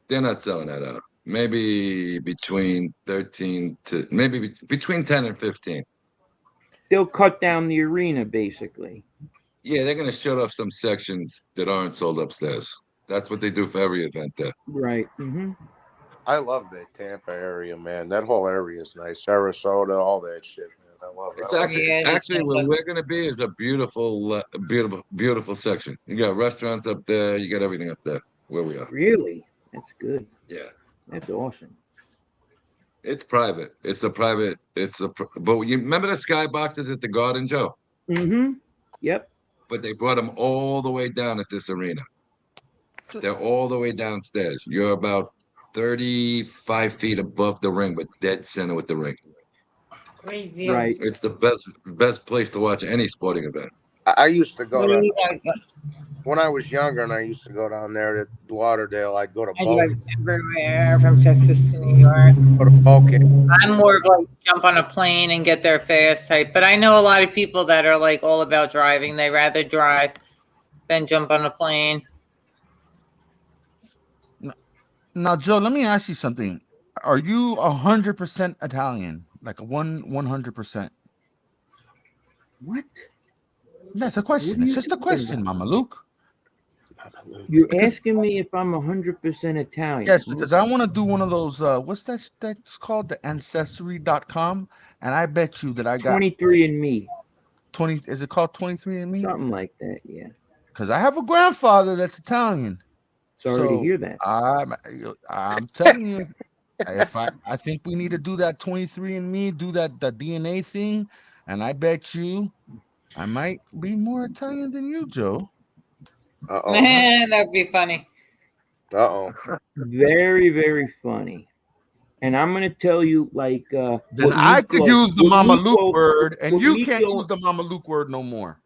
They're not selling that out. Maybe between 13 to maybe between 10 and 15. They'll cut down the arena, basically. Yeah, they're going to shut off some sections that aren't sold upstairs. That's what they do for every event there. Right. Mm-hmm. I love that Tampa area, man. That whole area is nice. Sarasota, all that shit, man. I love it. It's actually where we're going to be is a beautiful section. You got restaurants up there. You got everything up there where we are. Really? That's good. Yeah. That's awesome. It's private. But you remember the skyboxes at the Garden, Joe? Mm-hmm. Yep. But they brought them all the way down at this arena. They're all the way downstairs. You're about 35 feet above the ring, but dead center with the ring. Great view. Right. It's the best place to watch any sporting event. I used to go to. when I was younger and I used to go down there to Lauderdale, I'd go to I both. drive everywhere from Texas to New York. Go to Boca. I'm more of like jump on a plane and get there fast type, but I know a lot of people that are like all about driving. They rather drive than jump on a plane. Now, Joe, let me ask you something. Are you 100% Italian? Like 100%? What? That's a question. are It's you just a talking question, about? Mama Luke. You're Because asking me if I'm 100% Italian. yes, because I want to do one of those. What's that? That's called the Ancestry.com, and I bet you that I got 23andMe, 20. Is it called 23andMe? something like that. Yeah. Because I have a grandfather that's Italian. Sorry to So hear that. I'm telling you, if I think we need to do that 23andMe, do the DNA thing, and I bet you I might be more Italian than you, Joe. Uh-oh. That'd be funny. Uh-oh. Very, very funny. And I'm gonna tell you, like, Then what I could Miklo, use the what Mama Miklo, Luke word, and what you can't Miklo, use the Mama Luke word no more.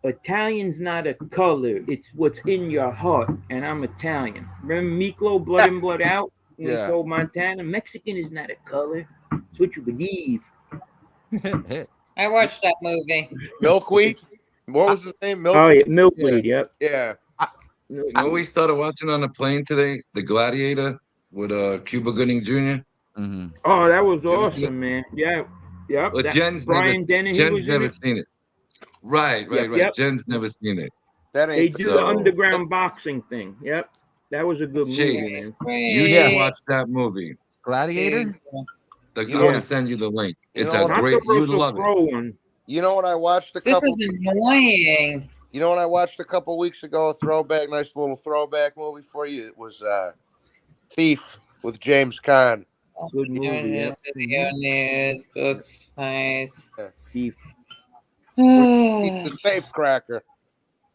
Italian's not a color; it's what's in your heart. And I'm Italian. Remember Miklo, Blood In, Blood Out, when Yeah. he told Montana, Mexican is not a color; it's what you believe. I watched that movie. Milkweed? What was his name? Oh Milkweed? yeah, milkweed. Yep. Yeah. You know, we started watching on the plane today, The Gladiator with Cuba Gooding Jr. Mhm. Oh, that was You ever seen it? awesome, man. Yeah. Yep. But That Jen's Brian Dennehy was in never it. seen it. Right. Yep. Jen's never seen it. That They ain't do the So underground boxing thing. Yep. That was a good movie, Shades, man. you should Yeah. watch that movie. Gladiator? I'm You know gonna what- send you the link. you It's know a what- Not great. the You Russell love it. Crowe one. You know what I watched a This couple is annoying. You know what I watched a couple weeks ago? A throwback, nice little throwback movie for you. It was Thief with James Caan. Good movie. Yep. Video news, books, fights. Thief. He's the safe cracker.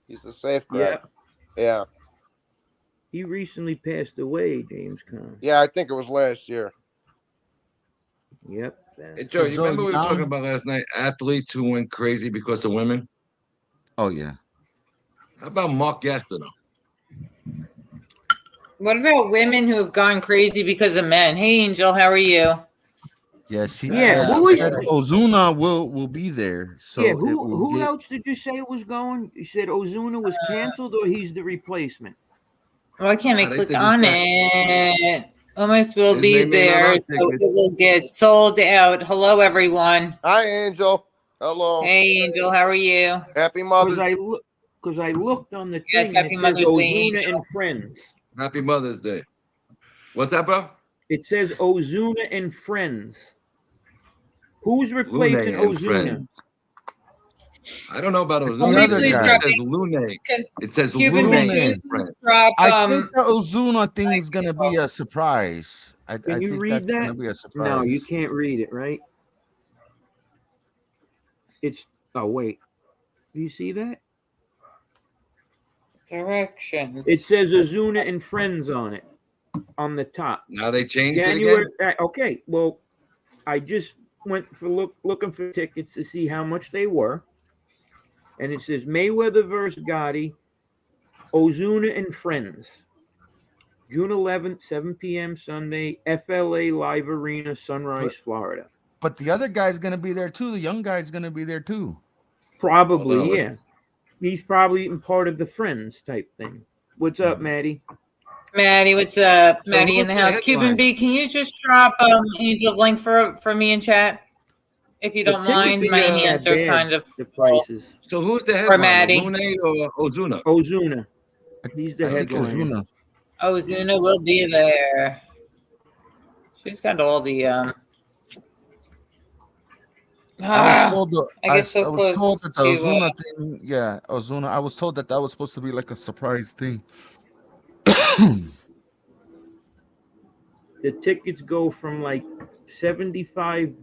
He's the safe cracker. Yep. Yeah. He recently passed away, James Caan. Yeah, I think it was last year. Yep. Hey, Joe, you Joe, remember you we were talking down? about last night athletes who went crazy because of women? Oh yeah. How about Mark Gastineau? What about women who have gone crazy because of men? Hey, Angel, how are you? Yeah, she Yeah, she who is said it? Ozuna will be there. So Yeah, it will who get else did you say was going? You said Ozuna was canceled, or he's the replacement? Why can't I They click said on he's got- it? Almost will His be name ain't on there, our so ticket. it will get sold out. Hello, everyone. Hi, Angel. Hello. Hey, Angel, how are you? Happy Mother's Day. Because I looked on the Yes, thing and happy it says Mother's Day, Ozuna Angel. and Friends. Happy Mother's Day. What's that, bro? It says Ozuna and Friends. Who's Lune replacing and Ozuna? Friends. I don't know about It's the Ozuna. other It guy. says Lune. It says Cuban Lune Bacon and Friends. drop. I think the Ozuna thing is gonna be a surprise. I Can you think read that's gonna that? be a surprise. No, you can't read it, right? It's oh wait. Do you see that? Directions. It says Ozuna and Friends on it. On the top. Now they changed January. it again. Okay, well, I just went for looking for tickets to see how much they were, and it says Mayweather versus Gotti, Ozuna and Friends, June 11th, 7 p.m. Sunday, FLA Live Arena, Sunrise, Florida. But the other guy's gonna be there too. The young guy's gonna be there too. Probably, Hold on, yeah. He's probably even part of the Friends type thing. What's up, Maddie? Maddie, what's up? So Maddie in who's the the house. Cuban headliner? B, can you just drop Angel's link for me in chat? If you The don't tickets mind, my aren't hands that are bad, kind of the full. prices. So who's the For headliner? Maddie. Lune or Ozuna? Ozuna. He's the I think headliner. Ozuna. Ozuna will be there. She's got all the I was told I get so I was close told that the to Ozuna thing. Yeah, Ozuna. I was told that was supposed to be like a surprise thing. The tickets go from like $75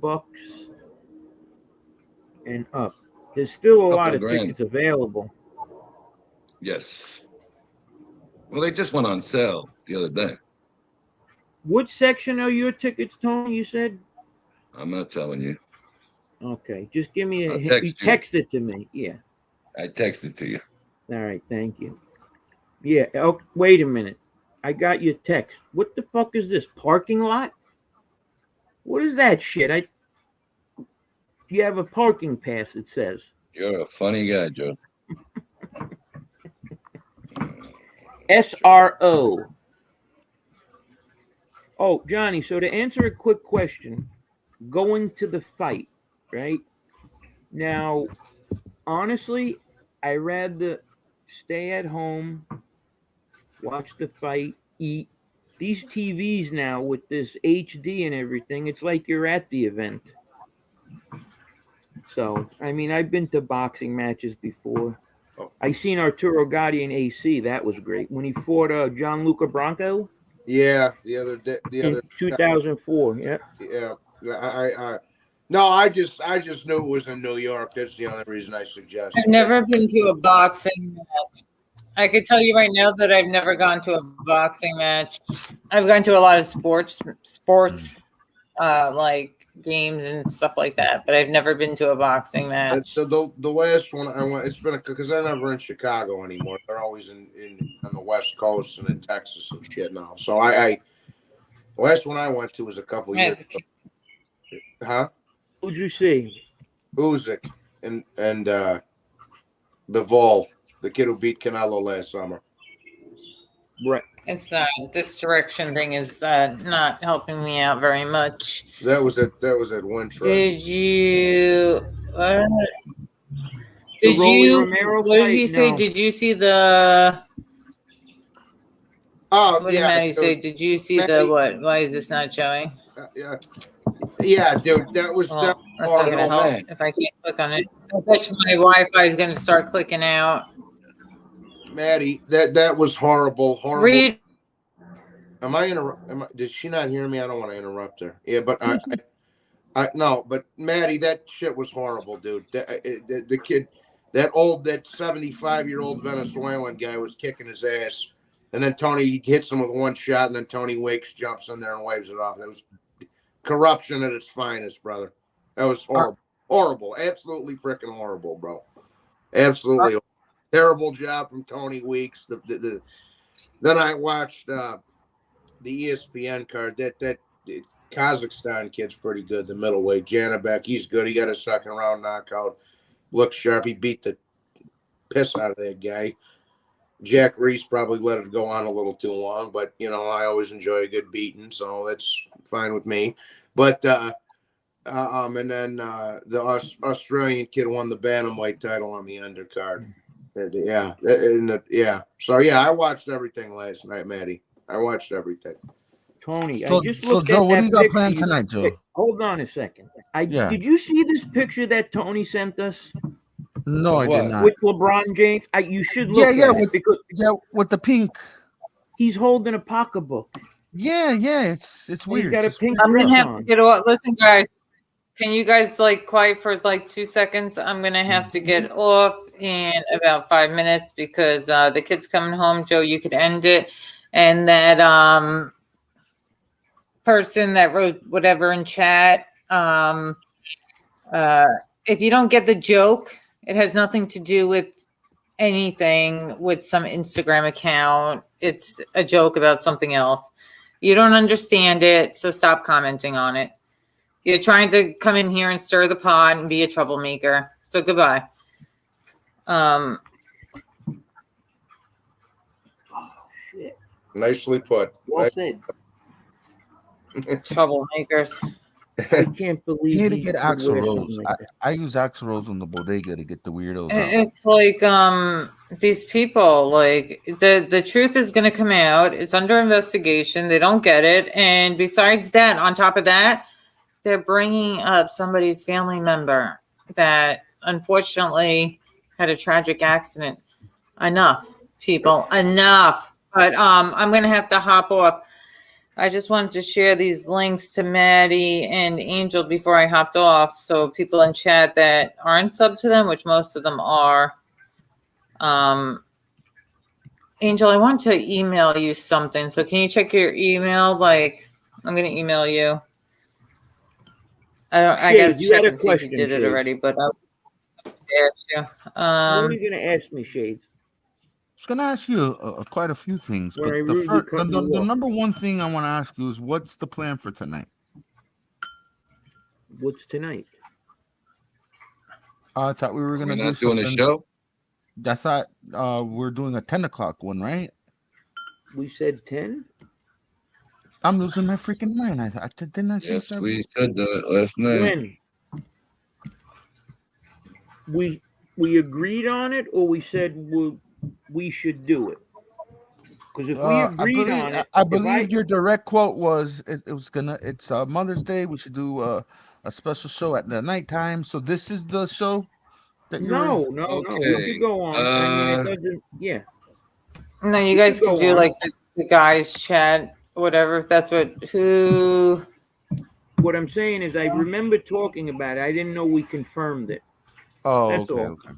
and up. There's still a lot Couple of grand. tickets available. Yes. Well, they just went on sale the other day. What section are your tickets, Tony? You said? I'm not telling you. Okay, just give me a I'll hint. text You you. text it to me. Yeah. I texted to you. All right, thank you. Yeah. Oh, wait a minute. I got your text. What the fuck is this? Parking lot? What is that shit? You have a parking pass, it says. You're a funny guy, Joe. SRO. Oh, Johnny, so to answer a quick question, going to the fight, right? Now, honestly, I rather stay at home, watch the fight, eat. These TVs now with this HD and everything, it's like you're at the event. So, I mean, I've been to boxing matches before. I seen Arturo Gatti in AC. That was great when he fought Gianluca Bronco. Yeah, the other day, in 2004. Yeah. Yeah, no, I just knew it was in New York. That's the only reason I suggested. I've never been to a boxing match. I could tell you right now that I've never gone to a boxing match. I've gone to a lot of sports, like games and stuff like that, but I've never been to a boxing match. The last one I went, it's been because they're never in Chicago anymore. They're always in on the West Coast and in Texas and shit now. So the last one I went to was a couple years ago. Huh? Who'd you see? Usyk and Bivol, the kid who beat Canelo last summer. Right. It's this direction thing is not helping me out very much. That was at Winter. Did you? Did you? Romero what did he say? No. Did you see the? Oh, what yeah. Did Maddie say? Did you see the what? Why is this not showing? Yeah, dude, that was that's not gonna help man. if I can't click on it. I bet you my Wi-Fi is gonna start clicking out. Maddie, that was horrible. Read. Did she not hear me? I don't want to interrupt her. Yeah, but I no, but Maddie, that shit was horrible, dude. The kid, that 75-year-old Venezuelan guy was kicking his ass, and then Tony hits him with one shot, and then Tony Wakes jumps in there and waves it off. It was corruption at its finest, brother. That was horrible. Horrible. Absolutely freaking horrible, bro. Absolutely terrible job from Tony Weeks. Then I watched the ESPN card. That Kazakhstan kid's pretty good. The middleweight, Janibek, he's good. He got a second round knockout. Looks sharp. He beat the piss out of that guy. Jack Reese probably let it go on a little too long, but I always enjoy a good beating, so that's fine with me. But and then the Australian kid won the bantamweight title on the undercard. Yeah. So yeah, I watched everything last night, Maddie. I watched everything. Tony, So, I just looked Joe, at what do you got picture planned tonight, Joe? Wait, hold on a second. Did you see this picture that Tony sent us? No, I did not. With LeBron James, you should look at it because with the pink. He's holding a pocketbook. Yeah, it's weird. He's got a pink I'm gonna dress have on. to get off. Listen, guys, can you guys quiet for 2 seconds? I'm gonna have to get off in about 5 minutes because the kid's coming home. Joe, you could end it, and that person that wrote whatever in chat. If you don't get the joke, it has nothing to do with anything with some Instagram account. It's a joke about something else. You don't understand it, so stop commenting on it. You're trying to come in here and stir the pot and be a troublemaker. So goodbye. Oh, shit. Nicely put. Well said. Troublemakers. I can't believe you need to get Axl Rose. I use Axl Rose on the bodega to get the weirdos out. It's like these people, like the truth is going to come out. It's under investigation. They don't get it, and besides that, on top of that, they're bringing up somebody's family member that unfortunately had a tragic accident. Enough, people, enough. But I'm going to have to hop off. I just wanted to share these links to Maddie and Angel before I hopped off, so people in chat that aren't sub to them, which most of them are. Angel, I want to email you something, so can you check your email? I'm going to email you. I got to check and see if you did it already, but I'll ask you. What are you going to ask me, Shades? was gonna ask you quite a few things, When but I the rudely first, cut the you off. number one thing I want to ask you is, what's the plan for tonight? What's tonight? I thought we were We're gonna do not doing a something. show. I thought we're doing a 10 o'clock one, right? We said 10? I'm losing my freaking mind. Didn't I say Yes, 7? we said that last night. When? We agreed on it, or we said we should do it? Because if we agreed on it, I believe your direct quote was it's Mother's Day. We should do a special show at the nighttime. So this is the show that you were. No. We Okay. could go on. I mean, it doesn't. Yeah. No, you We guys could could go do on. like the guys chat, whatever. If that's who. What I'm saying is, I remember talking about it. I didn't know we confirmed it. Oh, That's okay, all. okay.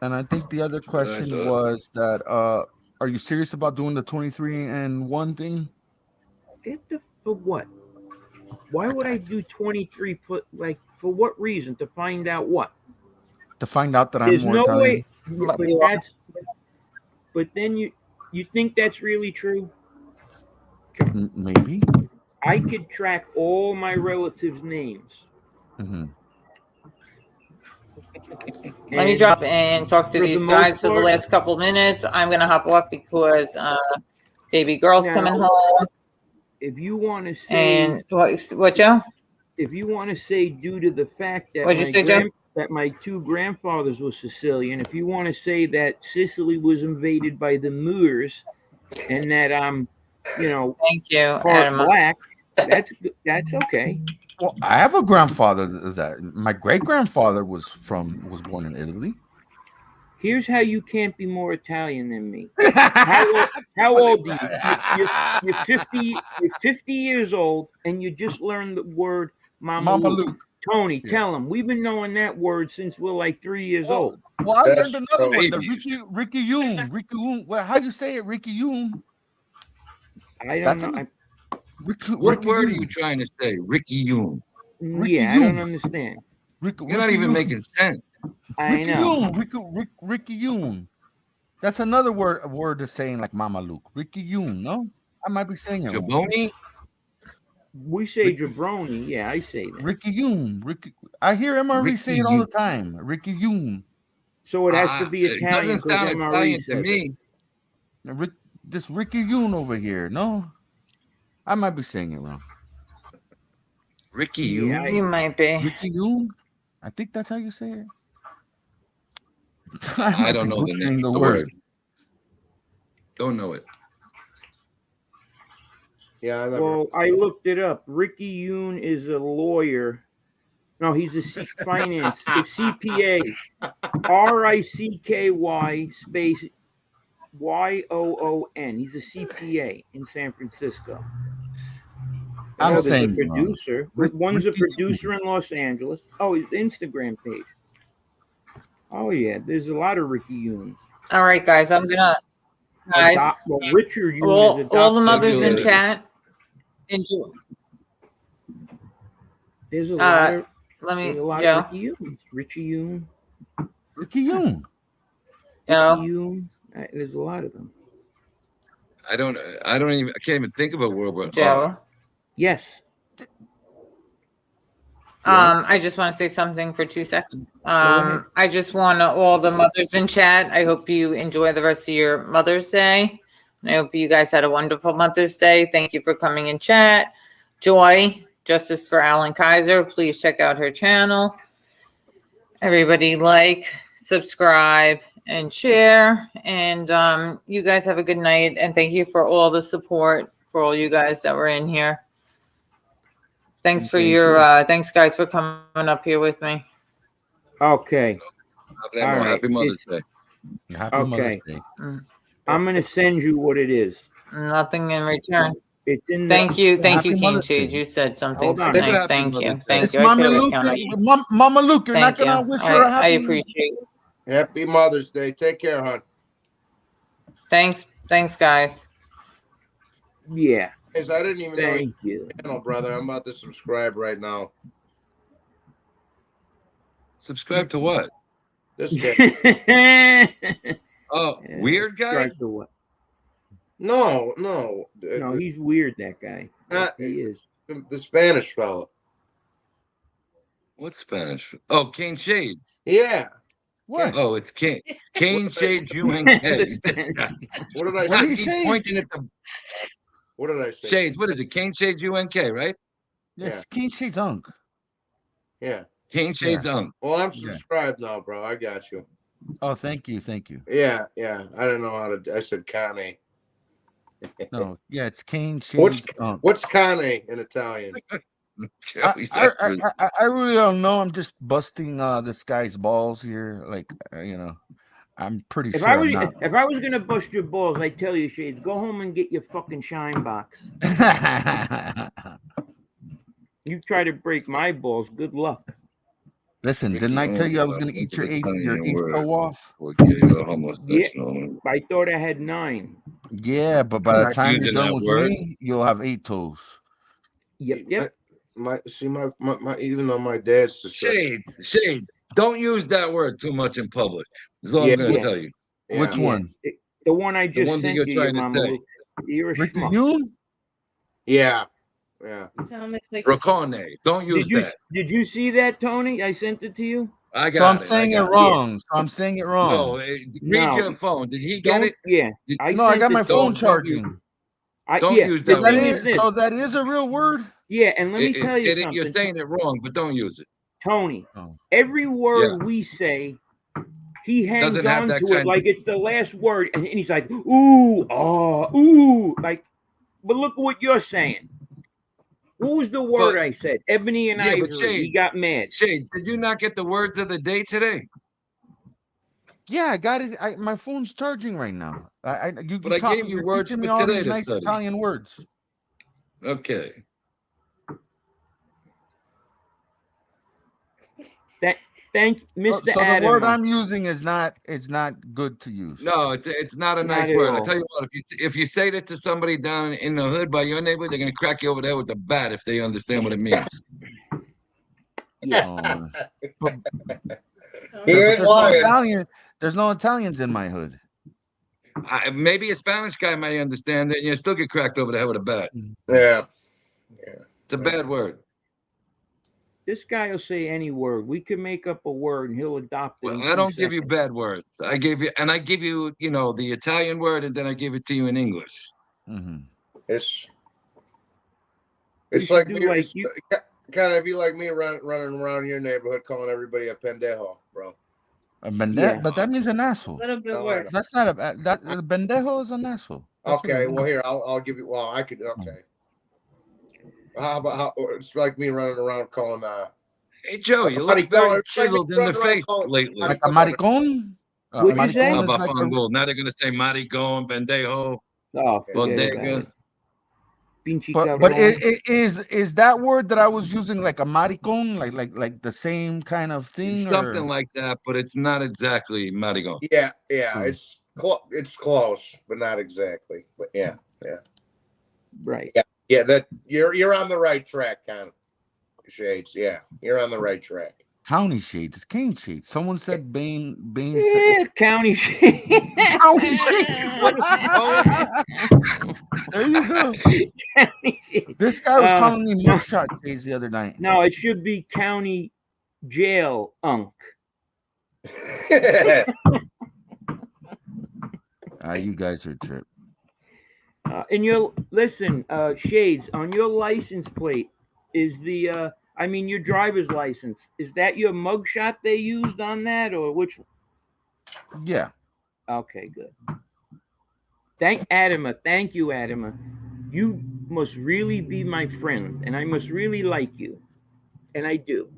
And I think the other That's what I question thought. was that are you serious about doing the 23-and-1 thing? For what? Why would I do 23? Like, for what reason? To find out what? To find out that I'm There's more no Italian. way. But then you think that's really true? Maybe. I could track all my relatives' names. Mm-hmm. Let me drop and talk to these guys for the last couple minutes. I'm gonna hop off because baby girl's coming home. If you want to say, and what, Joe? If you want to say, due to the fact that What'd you say, Joe? that my two grandfathers were Sicilian, if you want to say that Sicily was invaded by the Moors, and that I'm, thank you, part black, that's okay. Well, I have a grandfather that my great grandfather was born in Italy. Here's how you can't be more Italian than me. How old are you? You're 50. You're 50 years old, and you just learned the word Mama Luke. Tony, tell him we've been knowing that word since we're like 3 years old. Well, I learned another one. The Ricky Yoon. Well, how you say it, Ricky Yoon? I don't know. What word are you trying to say, Ricky Yoon? Yeah, I don't understand. You're not even making sense. I know. Ricky Yoon. That's another word to saying like Mama Luke. Ricky Yoon, no? I might be saying it wrong. Jaboni? We say jabroni. Yeah, I say that. Ricky Yoon. I hear MRE say it all the time. Ricky Yoon. So it has to be Italian. It doesn't sound Italian to me. This Ricky Yoon over here, no? I might be saying it wrong. Ricky Yoon? You might be. Ricky Yoon? I think that's how you say it. I don't know the name of the word. Don't know it. Yeah, well, I looked it up. Ricky Yoon is a lawyer. No, he's a finance. It's CPA. RICKY space YOON. He's a CPA in San Francisco. I'm saying a producer. One's a producer in Los Angeles. Oh, his Instagram page. Oh yeah, there's a lot of Ricky Yoon. All right, guys, I'm gonna Richard Yoon all the mothers in chat. Enjoy. There's a lot of. Let me, Joe. Richie Yoon. Ricky Yoon. There's a lot of them. I can't even think of a word. But, Joe. Yes. I just want to say something for 2 seconds. I just want all the mothers in chat. I hope you enjoy the rest of your Mother's Day. And I hope you guys had a wonderful Mother's Day. Thank you for coming in chat. Joy, Justice for Alan Kaiser. Please check out her channel. Everybody like, subscribe, and share. And you guys have a good night. And thank you for all the support for all you guys that were in here. Thanks for thanks guys for coming up here with me. Okay. Happy Mother's Day. Happy Mother's Day. I'm gonna send you what it is. Nothing in return. It's in. Thank you, King Shade. You said something so nice. Thank you. Mama Luke, you're not gonna wish her a happy. I appreciate it. Happy Mother's Day. Take care, hon. Thanks, guys. Yeah. Guys, I didn't even Thank you, channel, brother. I'm about to subscribe right now. Subscribe to what? This guy. Oh, weird guy. Strike the what? No. No, he's weird. That guy. He is. The Spanish fella. What Spanish? Oh, Kane Shades. Yeah. What? Oh, it's Kane. Kane Shades UNK. The This Spanish. guy. What did I What did say? he He's say? pointing at the What did I say? Shades. What is it? Kane Shades UNK, right? Yes, King Shades Unk. Yeah. Kane Shades Unk. Well, I'm Yeah. subscribed now, bro. I got you. Oh, thank you. Yeah. I didn't know how to. I said Cane. No, yeah, it's King Shades Unk. What's Cane in Italian? Joey's I really don't know. I'm just busting this guy's balls here. Like, I'm pretty If sure I was I'm not. if I was gonna bust your balls, I tell you, Shades, go home and get your fucking shine box. You try to break my balls, good luck. Listen, didn't I tell you I was gonna eat your eighth toe off? We're getting a homosexual. I thought I had 9. Yeah, but by the Not time you're using done that with word. me, you'll have 8 toes. Yep. My even though my dad's Shades. Don't use that word too much in public. That's all I'm going to tell you. Which one? The one I just one that sent you're you, trying to Mama say. Luke. You're a Ricky schmuck. Hume? Yeah. Racone. Don't use that. Did you see that, Tony? I sent it to you. I So got I'm it. saying I it got wrong. So I'm saying it No, wrong. read your phone. Did he get Don't. it? Yeah. No, I got my phone Don't charging. use The that thing word. is this. So that is a real word? Yeah, and let me tell you something. You're saying it wrong, but don't use it. Tony, Oh. every word we say, he hangs Doesn't have on that to kind it like it's the last word, and he's like, ooh, ooh, like. But look at what you're saying. What was the word I said? Ebony and Yeah, but ivory. He Shades, got mad. Shades, did you not get the words of the day today? Yeah, I got it. My phone's charging right now. You But I gave you you're words teaching me for all today these to nice study. Italian words. Okay. Thank Mr. So the Adam. word I'm using is not good to use. No, it's not a nice at word. I all. tell you what, if you say that to somebody down in the hood by your neighbor, they're gonna crack you over the head with the bat if they understand what it means. Yeah. But He ain't lying. There's no Italians in my hood. Maybe a Spanish guy may understand it, and you still get cracked over the head with a bat. Yeah. It's a bad word. This guy will say any word. We can make up a word and he'll adopt it. Well, in I 2 don't give you seconds. bad words. I give you the Italian word, and then I give it to you in English. Mm-hmm. It's You like should me. do like It's kind of be like me running around your neighborhood calling everybody a pendejo, bro. But that means an asshole. Little bit No, I worse. know. That's not the pendejo is an asshole. That's what Okay, it well means. here I'll give you. Well, I could. Okay. How it's like me running around calling Hey, Joe, you look very chiseled in the face lately. Like a maricón? What'd you say? Maricón is like a... Abafango. Now they're gonna say maricón, pendejo, Oh, forget about bodega. it. Pinche But cabrón. is that word that I was using like a maricón, like the same kind of thing, Something or... like that, but it's not exactly maricón. Yeah, it's close, but not exactly. But yeah. Right. Yeah. That you're on the right track, kind of Shades. Yeah, you're on the right track. County Shades? It's Cane Shades. Someone said Bane. Yeah, county shit. County Shades. There you go. County shit. This guy was calling me mugshot Shades the other night. No, it should be county jail unk. You guys are trip. And listen, Shades, on your license plate is your driver's license. Is that your mugshot they used on that, or which? Yeah. Okay, good. Thank you, Adama. You must really be my friend, and I must really like you, and I do.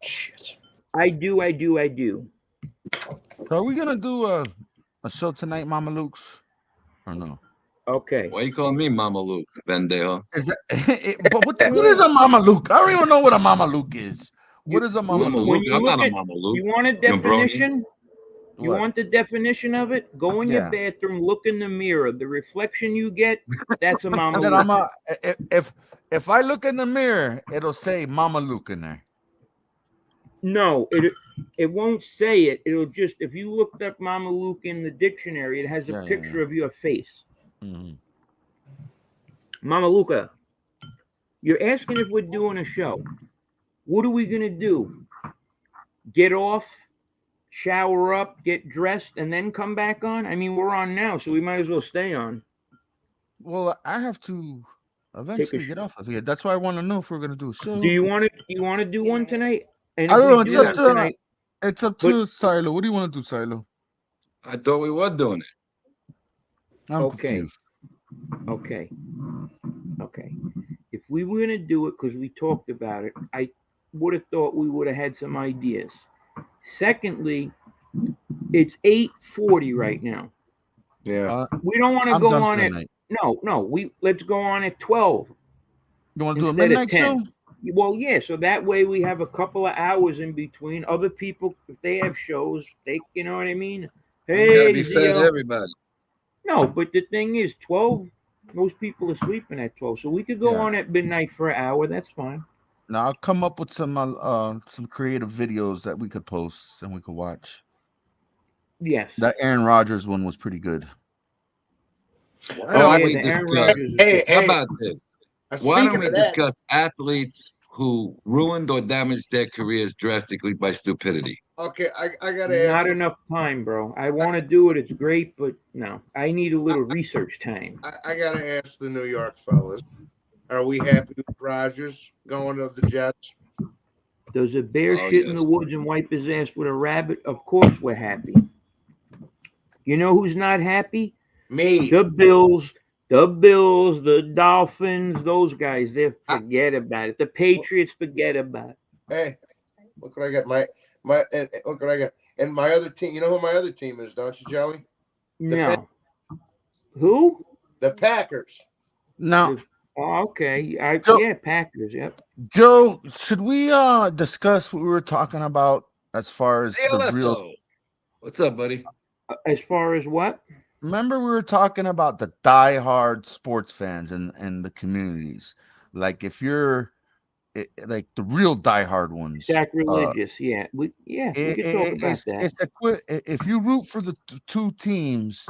Shit. I do. So are we gonna do a show tonight, Mama Luke's, or no? Okay. Why you calling me Mama Luke, pendejo? Is that, but what is a Mama Luke? I don't even know what a Mama Luke is. What is a Mama Mama Luke? Luke? I'm not a Mama Luke. You want a definition? You What? want the definition of it? Go in your bathroom, look in the mirror. The reflection you get, that's a Mama And then Luke. if I look in the mirror, it'll say Mama Luke in there. No, It won't say it. It'll just, if you looked up Mama Luke in the dictionary, it has a picture of your face. Mm-hmm. Mama Luca, you're asking if we're doing a show. What are we gonna do? Get off, shower up, get dressed, and then come back on? I mean, we're on now, so we might as well stay on. Well, I have to eventually sh- get off of here. That's why I want to know if we're gonna do a show. Do you want to? You want to do one tonight? And I if don't we know. do It's up one to tonight, it's up but to Silo. What do you want to do, Silo? I thought we were doing it. I'm okay, confused. okay, okay. If we were gonna do it because we talked about it, I would have thought we would have had some ideas. Secondly, it's 8:40 right now. Yeah. We don't want to I'm go done on for the it. night. No. Let's go on at 12 You want to do a instead of midnight 10. show? Well, yeah. So that way we have a couple of hours in between. Other people, if they have shows, you know what I mean. You gotta Hey, be fair to Zio. everybody. No, but the thing is, 12. Most people are sleeping at 12, so we could go Yeah. on at midnight for an hour. That's fine. Now I'll come up with some creative videos that we could post and we could watch. Yes. That Aaron Rodgers one was pretty good. Why don't we the Aaron discuss? Rodgers is Hey, good. How hey. about this? Why don't Speaking we of that, discuss athletes who ruined or damaged their careers drastically by stupidity? okay, I gotta Not ask. enough time, bro. I want to do it. It's great, but no, I need a little research time. I gotta ask the New York fellas. Are we happy with Rodgers going to the Jets? Does a bear Oh, shit in yes. the woods and wipe his ass with a rabbit? Of course we're happy. You know who's not happy? Me. The Bills, the Dolphins, those guys. They forget about it. The Patriots forget about it. Hey, look what I got. And look what I got. And my other team. You know who my other team is, don't you, Joey? No. Who? The Packers. Now, Oh, okay. Yeah, Packers. Yep. Joe, should we discuss what we were talking about as far as the real? CLSO. What's up, buddy? As far as what? Remember we were talking about the diehard sports fans and the communities. Like if you're like the real diehard ones, Sacrilegious. Yeah. We could talk about that. if you root for the two teams,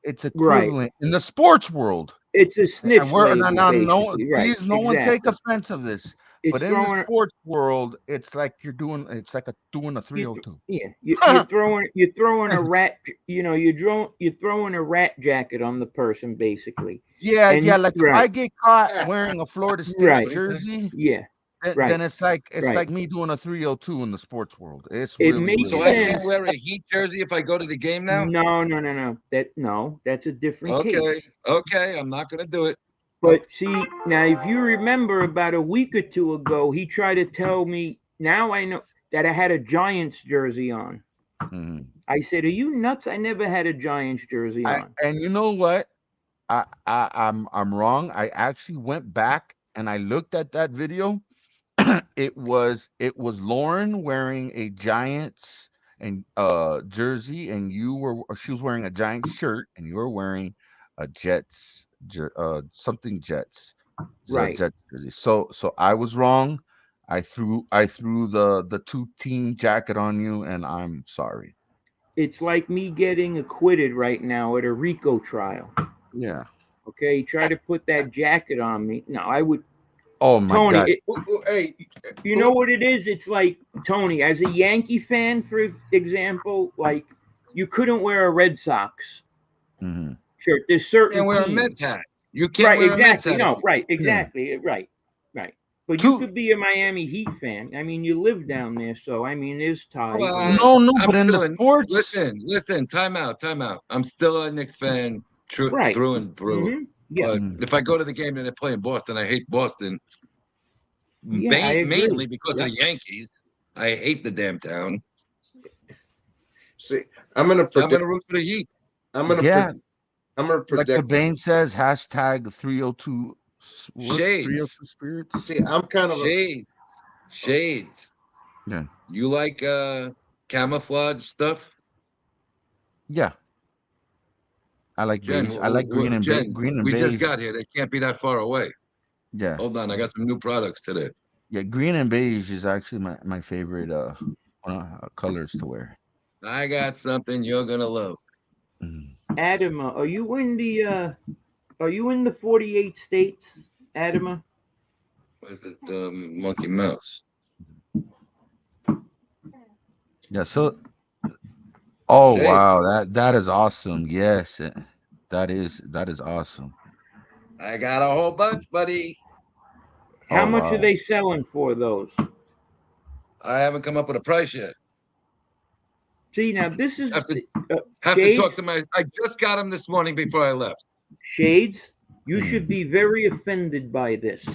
it's Right. equivalent in the sports world. It's a And snitch we're label, no, basically. Right. please, no one take offense of this. It's But in the throwing. sports world, it's like doing a 302. You're throwing a rat. You're throwing a rat jacket on the person, basically. Yeah, And like if I get caught wearing a Florida State Right. jersey, Yeah. then Right. it's like Right. me doing a 302 in the sports world. It's It really, makes So really I bad. can't wear a Heat jersey if I go to the game now? No. That's a different case. Okay, I'm not gonna do it. But see, now if you remember about a week or two ago, he tried to tell me, now I know that I had a Giants jersey on. Mhm. I said, "Are you nuts? I never had a Giants jersey on." And you know what? I'm wrong. I actually went back and I looked at that video. it was Lauren wearing a Giants and jersey, and she was wearing a Giants shirt, and you were wearing a Jets something Jets. Right. Jets jersey. So I was wrong. I threw the two team jacket on you, and I'm sorry. It's like me getting acquitted right now at a RICO trial. Yeah. Okay, try to put that jacket on me. No, I would. Oh my God. Tony, Hey, you know what it is? It's like, Tony, as a Yankee fan, for example, like you couldn't wear a Red Sox Mhm. shirt. There's You certain can't wear a teams. Mets hat. You can't Right, wear a Mets exactly. hat. No, right, exactly. Right. But you could be a Miami Heat fan. I mean, you live down there, so I mean, there's ties. No, I'm but in the still sports. Listen. Time out. I'm still a Knicks fan Right. through and through. Mhm. Yeah. But if I go to the game and they're playing Boston, I hate Boston. Yeah, I agree. Mainly because Yep. of the Yankees. I hate the damn town. see, I'm gonna root for the Heat. I'm gonna Like predict. the Bane says, hashtag 302 Shades. 302 spirits. See, I'm kind of Shades. Yeah. You like camouflage stuff? Yeah. I like Jen, beige. I like green and Jen, green and we beige. just got here. They can't be that far away. Yeah. Hold on, I got some new products today. Yeah, green and beige is actually my favorite colors to wear. I got something you're gonna love. Mm. Adama, are you in the 48 states, Adama? Was it Monkey Mouse? Yeah. So, oh Shades. wow, that is awesome. Yes, that is awesome. I got a whole bunch, buddy. How Oh much are wow. they selling for those? I haven't come up with a price yet. See, now this is Have to Shades. talk to my. I just got him this morning before I left. Shades, you Hmm. should be very offended by this.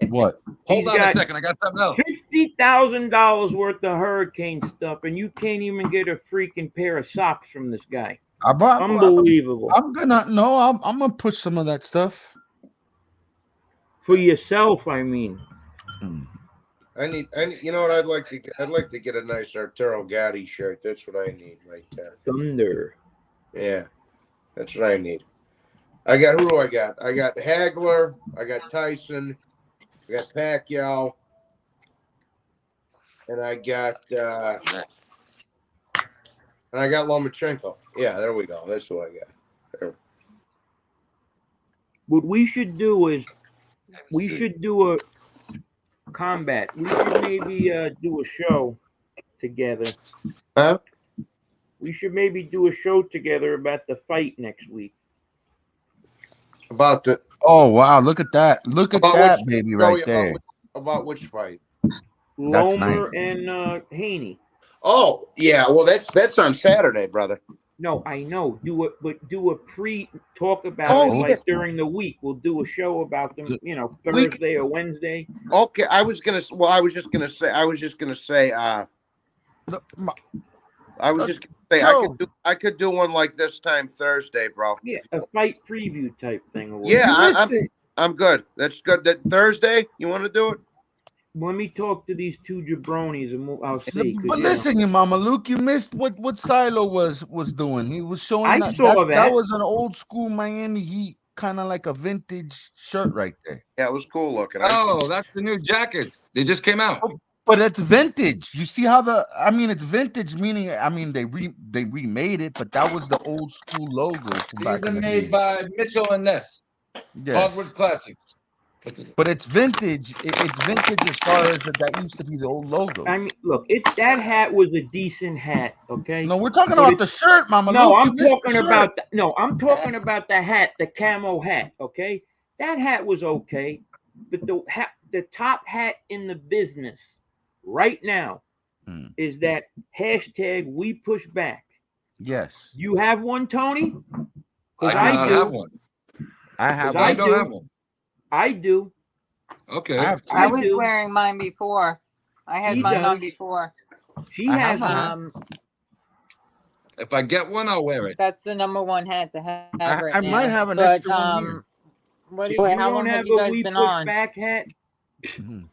What? Hold He's on a got second. I got something else. $50,000 worth of hurricane stuff, and you can't even get a freaking pair of socks from this guy. Unbelievable. I'm gonna push some of that stuff. For yourself, I mean. Hmm. I need, you know what I'd like to get? I'd like to get a nice Arturo Gatti shirt. That's what I need right there. Thunder. Yeah, that's what I need. Who do I got? I got Hagler, I got Tyson, I got Pacquiao, and I got Lomachenko. Yeah, there we go. That's what I got. There. What we should do is we should do a combat. We should maybe do a show together. Huh? We should maybe do a show together about the fight next week. About the Oh wow, look at that. Look at About that which- baby Joey, right there. about which fight? That's Lomer and Haney. Oh yeah, well that's on Saturday, brother. No, I know. Do a pre-talk about Oh, it yeah. like during the week. We'll do a show about them, Thursday or Wednesday. Okay, I was just gonna say. I was just gonna say. Joe. I could do one like this time Thursday, bro. Yeah, a fight preview type thing. Or Yeah, You missed it. I'm good. That's good. That Thursday, you want to do it? Let me talk to these two jabronis and I'll see. But listen, you Mama Luke, you missed what Silo was doing. He was showing I that saw that that. was an old school Miami Heat, kind of like a vintage shirt right there. Yeah, it was cool looking. Oh, that's the new jackets. They just came out. But it's vintage. You see how it's vintage, meaning they remade it, but that was the old school logo from These back are in the made days. by Mitchell and Ness. Yes. Hardwood Classics. But it's vintage. It's vintage as far as that used to be the old logo. I mean, look, that hat was a decent hat, okay? No, we're talking about the shirt, Mama No, Luke. I'm talking about I'm talking about the hat, the camo hat, okay? That hat was okay, but the top hat in the business right now is that hashtag we push back. Yes. You have one, Tony? I do have one. I don't have one. I do. Okay. I was wearing mine before. I had mine on before. She has one. If I get one, I'll wear it. That's the number one hat to have right now. I might have an extra one here. How long have you guys been on? Back hat? And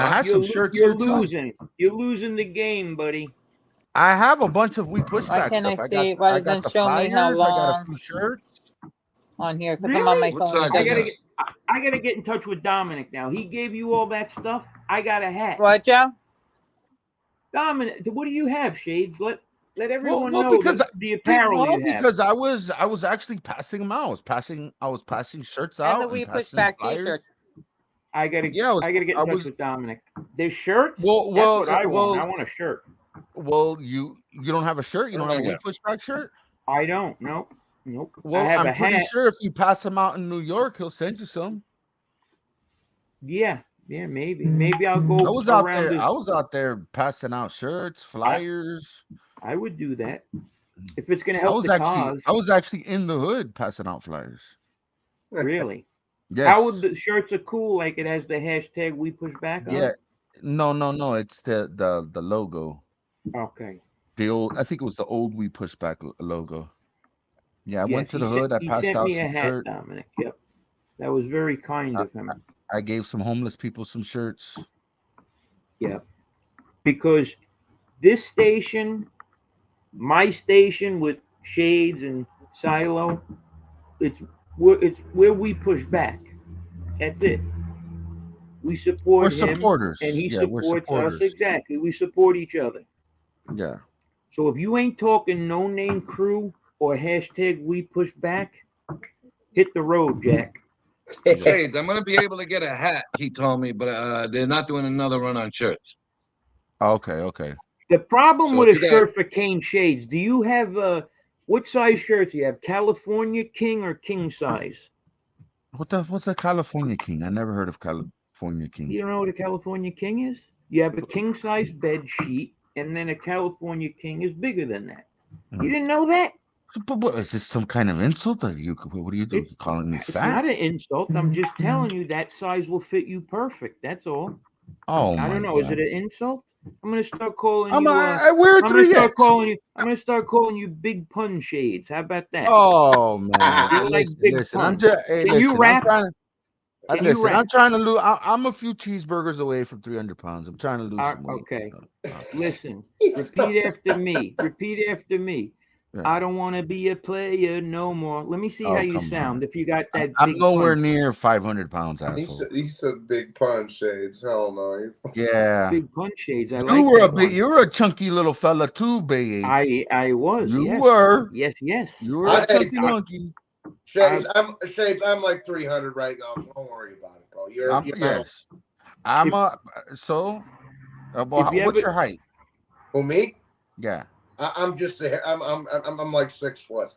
I have some shirts You're here losing. too. You're losing the game, buddy. I have a bunch of We Push Why Back can't stuff. I see? Why doesn't it show me how flyers, I got a long few shirts on here? Because I'm on my phone. I gotta get in touch with Dominic now. He gave you all that stuff. I got a hat. What, Joe? Dominic, what do you have, Shades? Let everyone know because the apparel you have. because I was actually passing them out. I was passing shirts out. And the We Push Back t-shirts. I gotta get in touch with Dominic. There's shirts. Well, that's what I want. I want a shirt. Well, you don't have a shirt. You don't have a We Push Back shirt. I don't. Nope. Well, I'm pretty sure if you pass them out in New York, he'll send you some. Yeah, maybe. Maybe I'll go. I was out there passing out shirts, flyers. I would do that if it's gonna help the cause. I was actually in the hood passing out flyers. Really? Yes. How would the shirts are cool? Like it has the hashtag We Push Back. Yeah. No. It's the logo. Okay. I think it was the old We Push Back logo. Yeah, I went to the hood. I passed out some shirts. Dominic. Yep. That was very kind of him. I gave some homeless people some shirts. Yeah. Because this station, my station with Shades and Silo, it's where we push back. That's it. We support We're him, supporters. and he Yeah, we're supports us. supporters. Exactly. We support each other. Yeah. So if you ain't talking no name crew or hashtag we push back, hit the road, Jack. Shades, I'm gonna be able to get a hat, he told me, but they're not doing another run on shirts. Okay. The problem So with if a you got- shirt for Kane Shades, do you have what size shirts do you have? California King or king size? What's a California King? I never heard of California King. You don't know what a California King is? You have a king size bed sheet, and then a California King is bigger than that. You didn't know that? But is this some kind of insult? What do you do? You calling me It's fat? not an insult. I'm just telling you that size will fit you perfect. That's all. Oh I my don't know. Is God. it an insult? I'm gonna start calling I you. wear I'm gonna start 3X. calling you. I'm gonna start calling you Big Pun Shades. How about that? Oh man. You're like Big Listen. Pun. I'm just. Hey, Can you listen. rap? I'm trying to lose. I'm a few cheeseburgers away from 300 pounds. I'm trying to lose some weight. Okay. Listen. Repeat after me. Repeat after me. Yeah. I don't want to be a player no more. Let me see Oh, how you come sound. on. If you got that I'm big nowhere punch. near 500 pounds, asshole. He said big pun Shades. Hell no. Yeah. Big punch Shades. I You like were that a big. one. You were a chunky little fella too, babe. I was. You yes. were. Yes. You were a chunky monkey. Shades, I'm like 300 right now, so don't worry about it, bro. Yes. I'm a. So, what's your height? Who, me? Yeah. I'm just I'm like 6 foot.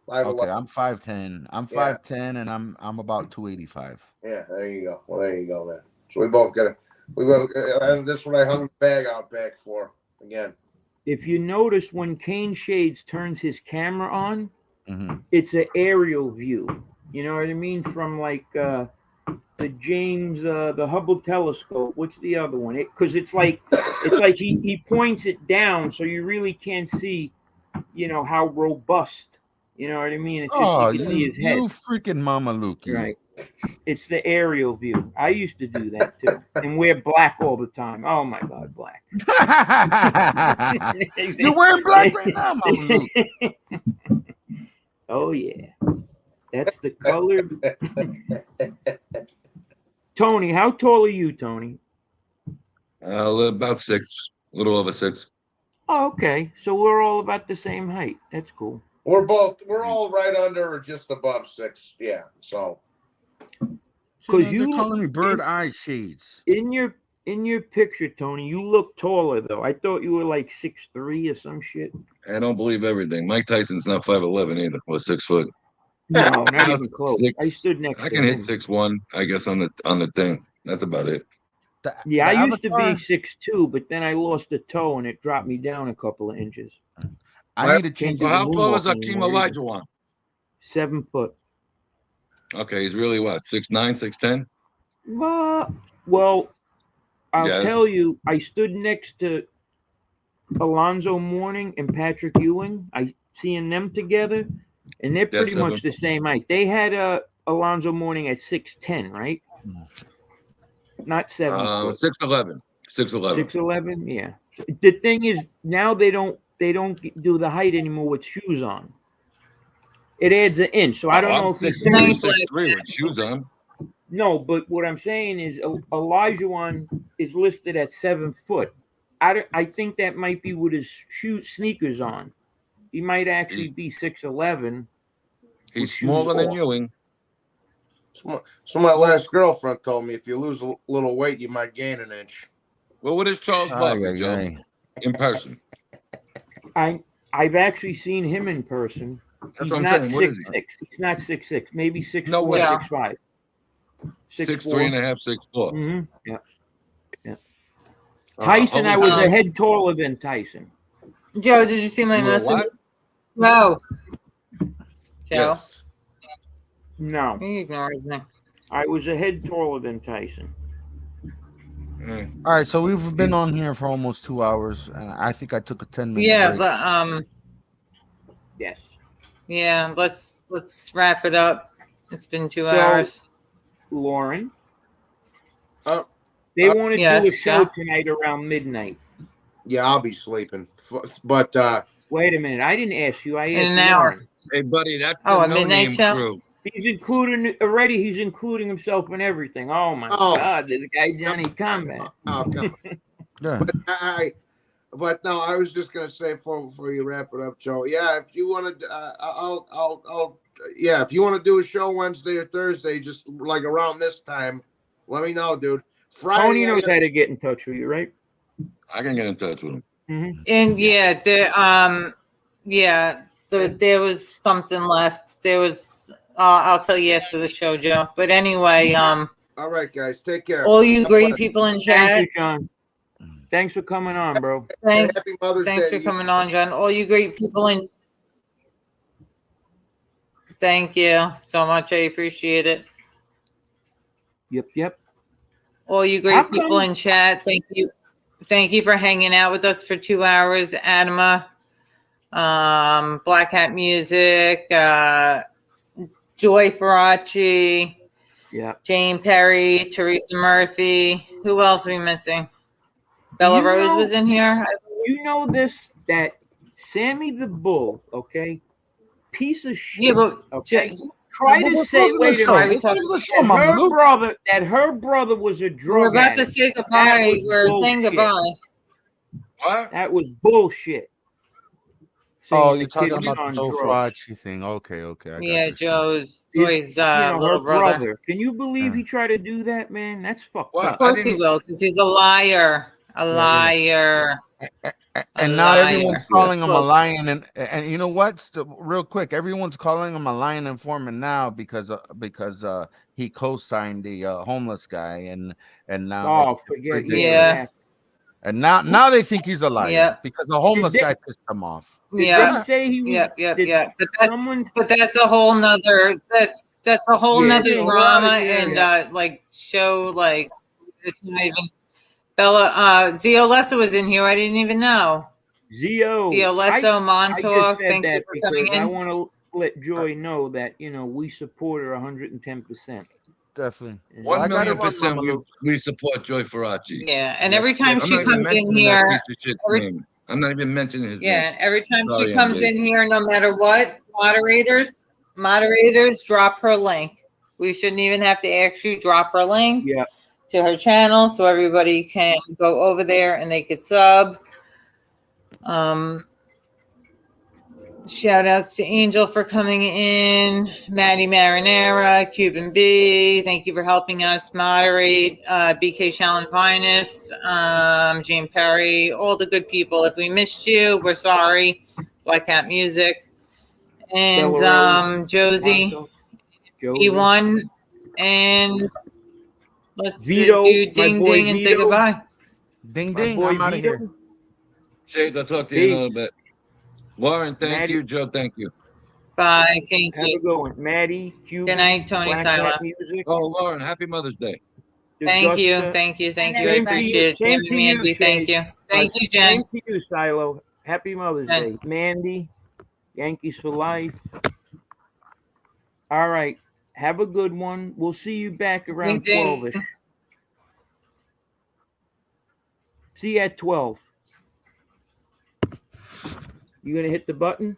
5'11". Okay, I'm 5'10". I'm 5'10", and I'm about 285. Yeah, there you go. Well, there you go, man. So we both and this is what I hung the bag out back for again. If you notice when Kane Shades turns his camera on, Mm-hmm. it's an aerial view. You know what I mean? From like the Hubble telescope. What's the other one? Because it's like he points it down, so you really can't see, how robust. You know what I mean? It's just you can see his head. You freaking Mama Luke, you. Right. It's the aerial view. I used to do that too, and wear black all the time. Oh my God, black! You're wearing black right now, Mama Luke. Oh yeah, that's the color. Tony, how tall are you, Tony? About 6, a little over 6. Oh, okay. So we're all about the same height. That's cool. We're all right under or just above 6. Yeah. So. Because they're calling me bird eye shades. In your picture, Tony, you look taller though. I thought you were like 6'3" or some shit. I don't believe everything. Mike Tyson's not 5'11" either, or 6 foot. No, not even close. 6, I stood next to him. I can hit 6'1", I guess, on the thing. That's about it. Yeah, I used to be 6'2", but then I lost a toe and it dropped me down a couple of inches. I need to change. Well, how tall is Akeem Olajuwon? 7 foot. Okay, he's really what, 6'9", 6'10"? Well, I'll tell you, I stood next to Alonzo Mourning and Patrick Ewing. I seeing them together, and they're pretty much the same height. They had Alonzo Mourning at 6'10", right? Not 7 foot. 6'11". 6'11". 6'11", yeah. The thing is, now they don't do the height anymore with shoes on. It adds an inch, so I don't know if he's 6'3" with shoes on. No, but what I'm saying is Olajuwon is listed at 7 foot. I think that might be with his sneakers on. He might actually be 6'11". He's smaller than Ewing. So my last girlfriend told me if you lose a little weight, you might gain an inch. Well, what is Charles Barkley, Joe? In person. I've actually seen him in person. He's not 6'6". He's not 6'6". Maybe 6'4", 6'5". 6'3.5", 6'4". Mm-hmm. Yeah. Tyson, I was a head taller than Tyson. Joe, did you see my message? No. Joe? Yes. No. He ignores me. I was a head taller than Tyson. All right, so we've been on here for almost 2 hours, and I think I took a 10-minute break. But yes. Yeah, let's wrap it up. It's been 2 hours. Lauren, they want to do a show tonight around midnight. Yeah, I'll be sleeping. But wait a minute, I didn't ask you. I asked in an hour. Hey, buddy, that's the No Name crew. He's including himself in everything. Oh my God, this guy Johnny Combat. Oh, come on. Yeah. But no, I was just gonna say before you wrap it up, Joe. Yeah, if you want to, if you want to do a show Wednesday or Thursday, just like around this time, let me know, dude. Friday, Tony knows how to get in touch with you, right? I can get in touch with him. Mm-hmm. And there was something left. There was. I'll tell you after the show, Joe. But anyway, all right, guys, take care. all you great people in chat. Thank you, John. Thanks for coming on, bro. Thanks. Happy Mother's Thanks Day. for coming on, John. All you great people in. Thank you so much. I appreciate it. Yep. All you great people in chat. Thank you. Thank you for hanging out with us for 2 hours. Adama, Black Hat Music, Joy Faraci, Jane Perry, Teresa Murphy. Who else are we missing? Bella Rose was in here. You know that Sammy the Bull, okay? Piece of shit. Yeah, but okay? Try to say, wait a minute, that her brother was a drug We're about addict. to say goodbye. We're saying goodbye. What? That was bullshit. Oh, you're talking about the Joe Faraci thing. Okay. Yeah, Joy's her little brother. Can you believe he tried to do that, man? That's fucked up. Of course he will, because he's a liar. Liar. And now everyone's calling him a lion, and you know what? Real quick, everyone's calling him a lion informant now because he co-signed the homeless guy, and now forget and now they think he's a liar because the homeless guy pissed him off. Did they say he was? But that's a whole nother that's a whole nother drama and show it's not even. Bella, Zio Lessa was in here. I didn't even know. Zio Lessa, Montauk. Thank you for coming in. I want to let Joy know that we support her 110%. Definitely. 1,000,000% we support Joy Faraci. Yeah, and every time she comes in here, I'm not even mentioning his name. Yeah, every time she comes in here, no matter what, moderators drop her link. We shouldn't even have to ask you, drop her link to her channel so everybody can go over there and they could sub. Shout outs to Angel for coming in, Maddie Marinera, Cuban B, thank you for helping us moderate, BK Shallon Finest, Jane Perry, all the good people. If we missed you, we're sorry. Black Hat Music, and Josie, E1, and let's Vito, do ding ding and say goodbye. Ding ding, I'm out of here. Shades, I'll talk to you in a little bit. Lauren, thank you. Joe, thank you. Bye. Thank you. Have a good one. Maddie, Cuban, good night, Tony Sila. Oh, Lauren, happy Mother's Day. Thank you. I appreciate it. Mandy, thank you. Thank you, Jen. Same to you, Silo. Happy Mother's Day. Mandy, Yankees for life. All right. Have a good one. We'll see you back around 12-ish. See you at 12. You going to hit the button?